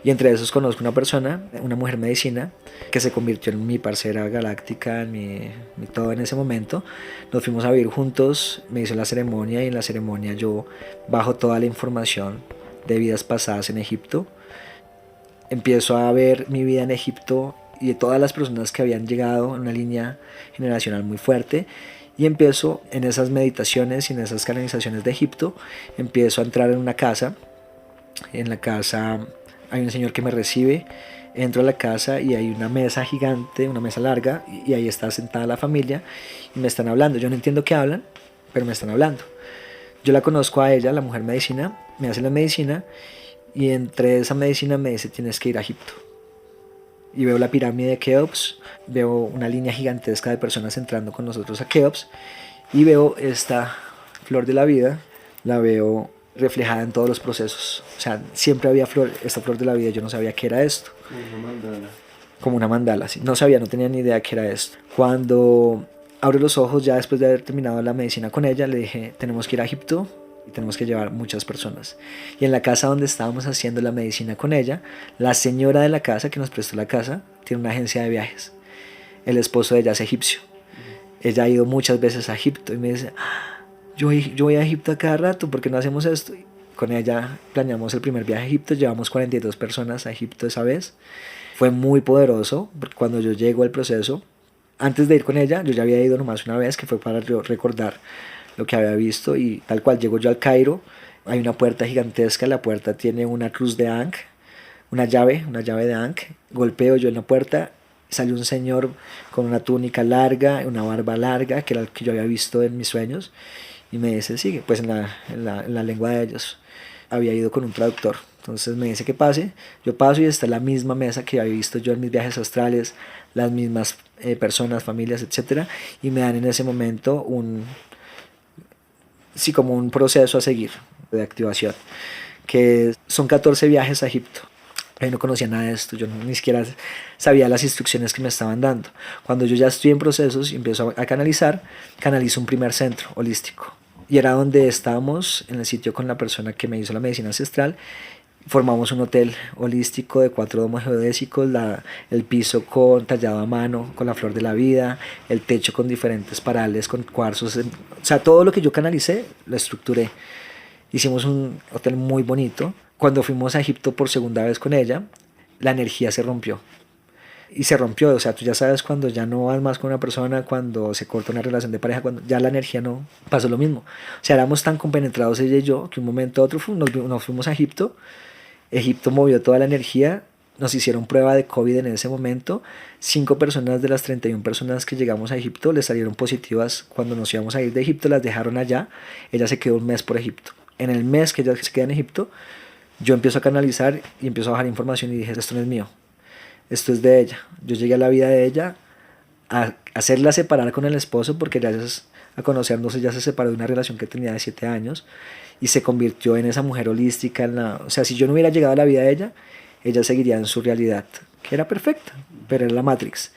Y entre esos conozco una persona, una mujer medicina, que se convirtió en mi parcera galáctica, en mi todo en ese momento. Nos fuimos a vivir juntos, me hizo la ceremonia y en la ceremonia yo bajo toda la información de vidas pasadas en Egipto. Empiezo a ver mi vida en Egipto y de todas las personas que habían llegado en una línea generacional muy fuerte. Y empiezo en esas meditaciones y en esas canalizaciones de Egipto, empiezo a entrar en una casa. En la casa hay un señor que me recibe, entro a la casa y hay una mesa gigante, una mesa larga, y ahí está sentada la familia y me están hablando. Yo no entiendo qué hablan, pero me están hablando. Yo la conozco a ella, la mujer medicina, me hace la medicina y entre esa medicina me dice, tienes que ir a Egipto. Y veo la pirámide de Keops, veo una línea gigantesca de personas entrando con nosotros a Keops y veo esta flor de la vida, la veo reflejada en todos los procesos. O sea, siempre había esta flor de la vida, yo no sabía qué era esto. Como una mandala. Como una mandala, sí. No sabía, no tenía ni idea qué era esto. Cuando abro los ojos, ya después de haber terminado la medicina con ella, le dije, tenemos que ir a Egipto y tenemos que llevar muchas personas. Y en la casa donde estábamos haciendo la medicina con ella, la señora de la casa que nos prestó la casa tiene una agencia de viajes. El esposo de ella es egipcio. Ella ha ido muchas veces a Egipto y me dice, yo voy a Egipto a cada rato, ¿por qué no hacemos esto? Y con ella planeamos el primer viaje a Egipto, llevamos 42 personas a Egipto esa vez. Fue muy poderoso, porque cuando yo llego al proceso, antes de ir con ella, yo ya había ido nomás una vez, que fue para recordar lo que había visto, y tal cual llego yo al Cairo, hay una puerta gigantesca, la puerta tiene una cruz de Ankh, una llave de Ankh, golpeo yo en la puerta, sale un señor con una túnica larga, una barba larga, que era el que yo había visto en mis sueños, y me dice, sigue, pues en la lengua de ellos. Había ido con un traductor. Entonces me dice que pase. Yo paso y está la misma mesa que había visto yo en mis viajes astrales, las mismas personas, familias, etcétera. Y me dan en ese momento como un proceso a seguir de activación. Que son 14 viajes a Egipto. Yo no conocía nada de esto, yo ni siquiera sabía las instrucciones que me estaban dando. Cuando yo ya estoy en procesos y empiezo a canalizar, canalizo un primer centro holístico. Y era donde estábamos, en el sitio con la persona que me hizo la medicina ancestral. Formamos un hotel holístico de 4 domos geodésicos, el piso tallado a mano, con la flor de la vida, el techo con diferentes parales, con cuarzos. O sea, todo lo que yo canalicé, lo estructuré. Hicimos un hotel muy bonito. Cuando fuimos a Egipto por segunda vez con ella, la energía se rompió. Y se rompió, o sea, tú ya sabes cuando ya no vas más con una persona, cuando se corta una relación de pareja, cuando ya la energía no pasó lo mismo. O sea, éramos tan compenetrados ella y yo que un momento a otro nos fuimos a Egipto. Egipto movió toda la energía, nos hicieron prueba de COVID en ese momento. 5 personas de las 31 personas que llegamos a Egipto les salieron positivas cuando nos íbamos a ir de Egipto, las dejaron allá. Ella se quedó un mes por Egipto. En el mes que ella se queda en Egipto, yo empiezo a canalizar y empiezo a bajar información y dije, esto no es mío, esto es de ella. Yo llegué a la vida de ella a hacerla separar con el esposo, porque gracias a conocernos ella se separó de una relación que tenía de 7 años y se convirtió en esa mujer holística. O sea, si yo no hubiera llegado a la vida de ella, ella seguiría en su realidad, que era perfecta, pero era la Matrix.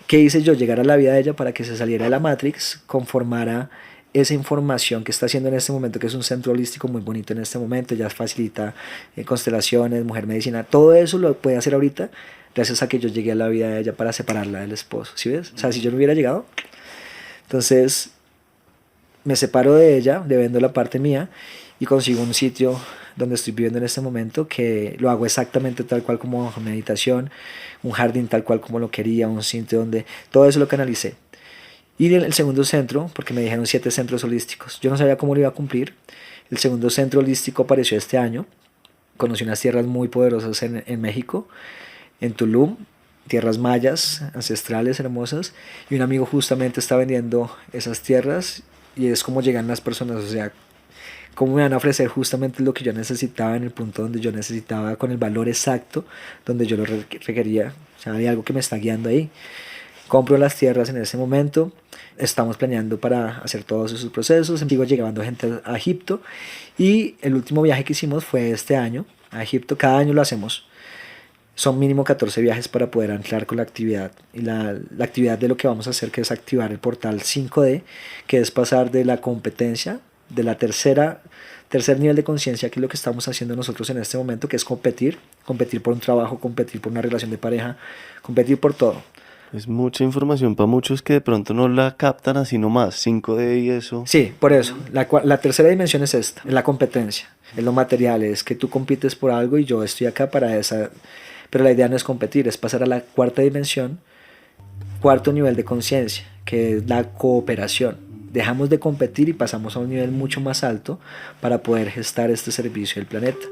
¿Qué hice yo? Llegar a la vida de ella para que se saliera de la Matrix, conformara esa información que está haciendo en este momento, que es un centro holístico muy bonito en este momento. Ya facilita constelaciones, mujer medicina, todo eso lo puede hacer ahorita gracias a que yo llegué a la vida de ella para separarla del esposo, ¿sí ves? O sea, si yo no hubiera llegado, entonces me separo de ella, le vendo la parte mía y consigo un sitio donde estoy viviendo en este momento, que lo hago exactamente tal cual como meditación, un jardín tal cual como lo quería, un sitio donde todo eso lo canalicé. Y el segundo centro, porque me dijeron 7 centros holísticos, yo no sabía cómo lo iba a cumplir. El segundo centro holístico apareció este año. Conocí unas tierras muy poderosas en México, en Tulum, tierras mayas, ancestrales, hermosas, y un amigo justamente está vendiendo esas tierras y es como llegan las personas, o sea, cómo me van a ofrecer justamente lo que yo necesitaba en el punto donde yo necesitaba, con el valor exacto donde yo lo requería. O sea, hay algo que me está guiando ahí. Compro las tierras en ese momento, estamos planeando para hacer todos esos procesos, sigo llegando gente a Egipto y el último viaje que hicimos fue este año a Egipto. Cada año lo hacemos, son mínimo 14 viajes para poder anclar con la actividad y la actividad de lo que vamos a hacer, que es activar el portal 5D, que es pasar de la competencia, de la tercer nivel de conciencia, que es lo que estamos haciendo nosotros en este momento, que es competir por un trabajo, competir por una relación de pareja, competir por todo. Es mucha información para muchos que de pronto no la captan así nomás, 5D y eso. Sí, por eso. La tercera dimensión es esta, es la competencia, es lo material, es que tú compites por algo y yo estoy acá para esa. Pero la idea no es competir, es pasar a la cuarta dimensión, cuarto nivel de conciencia, que es la cooperación. Dejamos de competir y pasamos a un nivel mucho más alto para poder gestar este servicio del planeta.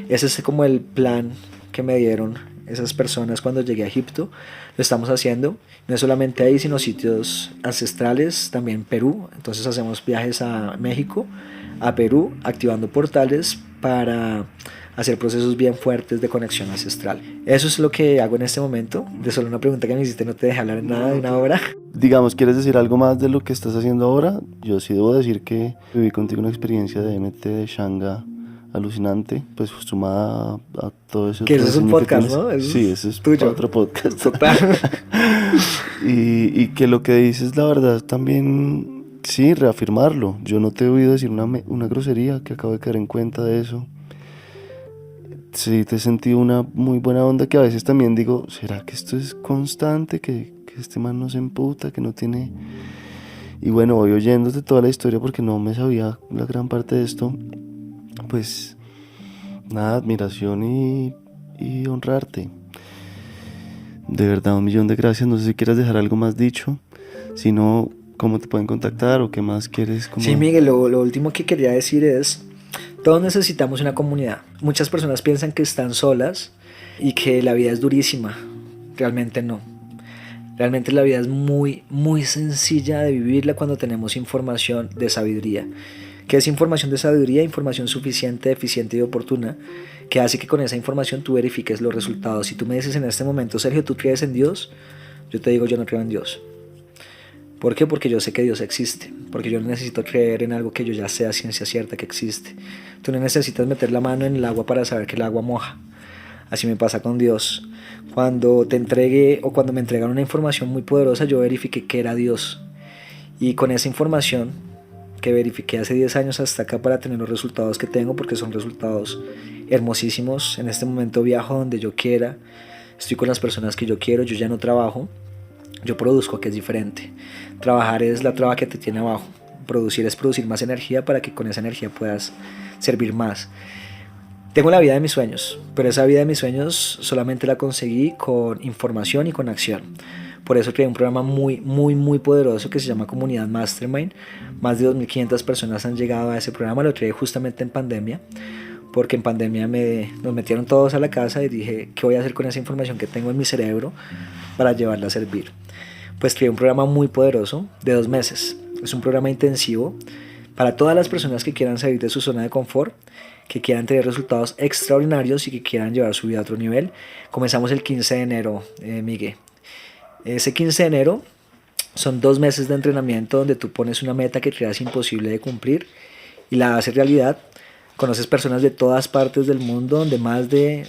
Ese es como el plan que me dieron esas personas cuando llegué a Egipto. Lo estamos haciendo, no es solamente ahí, sino sitios ancestrales, también Perú. Entonces hacemos viajes a México, a Perú, activando portales para hacer procesos bien fuertes de conexión ancestral. Eso es lo que hago en este momento. De solo una pregunta que me hiciste no te dejé hablar nada de una hora. Digamos, ¿quieres decir algo más de lo que estás haciendo ahora? Yo sí debo decir que viví contigo una experiencia de MT de Shanga alucinante, pues sumada a todo eso. Que eso es un podcast, ¿no? Sí, eso es tuyo. Otro podcast. Total. y que lo que dices, la verdad, también, sí, reafirmarlo. Yo no te he oído decir una grosería, que acabo de caer en cuenta de eso. Sí, te sentí una muy buena onda, que a veces también digo, ¿será que esto es constante? Que este man no se emputa, que no tiene... Y bueno, voy oyéndote toda la historia porque no me sabía la gran parte de esto. Pues nada, admiración y honrarte. De verdad, 1.000.000 de gracias. No sé si quieres dejar algo más dicho. Si no, ¿cómo te pueden contactar o qué más quieres? Sí, Miguel, lo último que quería decir es, todos necesitamos una comunidad. Muchas personas piensan que están solas y que la vida es durísima. Realmente no. Realmente la vida es muy, muy sencilla de vivirla cuando tenemos información de sabiduría. ¿Qué es información de sabiduría? Información suficiente, eficiente y oportuna, que hace que con esa información tú verifiques los resultados. Si tú me dices en este momento, Sergio, ¿tú crees en Dios? Yo te digo, yo no creo en Dios. ¿Por qué? Porque yo sé que Dios existe, porque yo no necesito creer en algo que yo ya sé a ciencia cierta que existe. Tú no necesitas meter la mano en el agua para saber que el agua moja. Así me pasa con Dios. Cuando te entregué o cuando me entregaron una información muy poderosa, yo verifiqué que era Dios. Y con esa información que verifiqué hace 10 años hasta acá para tener los resultados que tengo, porque son resultados hermosísimos. En este momento viajo donde yo quiera, estoy con las personas que yo quiero, yo ya no trabajo, yo produzco, que es diferente. Trabajar es la traba que te tiene abajo. Producir es producir más energía para que con esa energía puedas servir más. Tengo la vida de mis sueños, pero esa vida de mis sueños solamente la conseguí con información y con acción. Por eso creé un programa muy, muy, muy poderoso que se llama Comunidad Mastermind. Más de 2.500 personas han llegado a ese programa, lo creé justamente en pandemia, porque en pandemia nos metieron todos a la casa y dije, ¿qué voy a hacer con esa información que tengo en mi cerebro para llevarla a servir? Pues creé un programa muy poderoso de 2 meses. Es un programa intensivo para todas las personas que quieran salir de su zona de confort, que quieran tener resultados extraordinarios y que quieran llevar su vida a otro nivel. Comenzamos el 15 de enero, Miguel. Ese 15 de enero son 2 meses de entrenamiento donde tú pones una meta que creas imposible de cumplir y la haces realidad. Conoces personas de todas partes del mundo, donde más del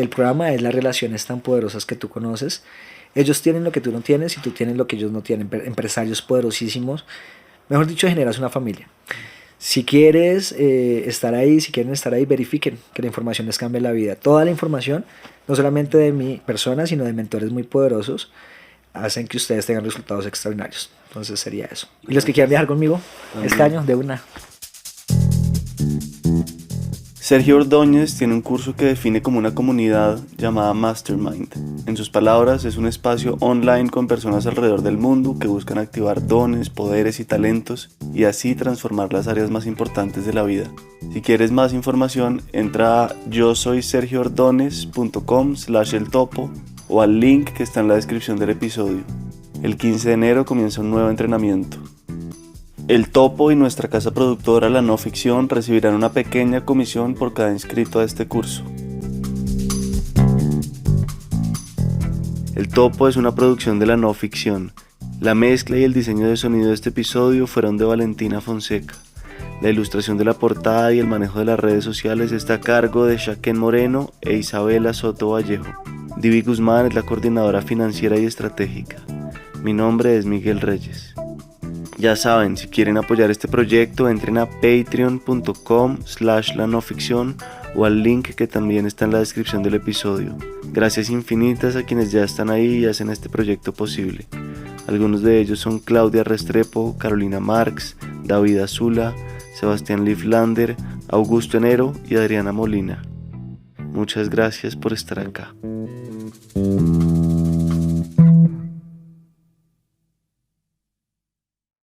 programa es las relaciones tan poderosas que tú conoces. Ellos tienen lo que tú no tienes y tú tienes lo que ellos no tienen. Empresarios poderosísimos. Mejor dicho, generas una familia. Si quieres estar ahí, si quieren estar ahí, verifiquen que la información les cambie la vida. Toda la información, no solamente de mi persona, sino de mentores muy poderosos, hacen que ustedes tengan resultados extraordinarios. Entonces sería eso. Y los que quieran viajar conmigo este año, de una. Sergio Ordóñez tiene un curso que define como una comunidad llamada Mastermind. En sus palabras, es un espacio online con personas alrededor del mundo que buscan activar dones, poderes y talentos y así transformar las áreas más importantes de la vida. Si quieres más información, entra a yosoysergioordonez.com/eltopo o al link que está en la descripción del episodio. El 15 de enero comienza un nuevo entrenamiento. El Topo y nuestra casa productora La No Ficción recibirán una pequeña comisión por cada inscrito a este curso. El Topo es una producción de La No Ficción. La mezcla y el diseño de sonido de este episodio fueron de Valentina Fonseca. La ilustración de la portada y el manejo de las redes sociales está a cargo de Shaken Moreno e Isabela Soto Vallejo. Divi Guzmán es la coordinadora financiera y estratégica. Mi nombre es Miguel Reyes. Ya saben, si quieren apoyar este proyecto, entren a patreon.com/lanoficción o al link que también está en la descripción del episodio. Gracias infinitas a quienes ya están ahí y hacen este proyecto posible. Algunos de ellos son Claudia Restrepo, Carolina Marx, David Azula, Sebastián Liflander, Augusto Enero y Adriana Molina. Muchas gracias por estar acá.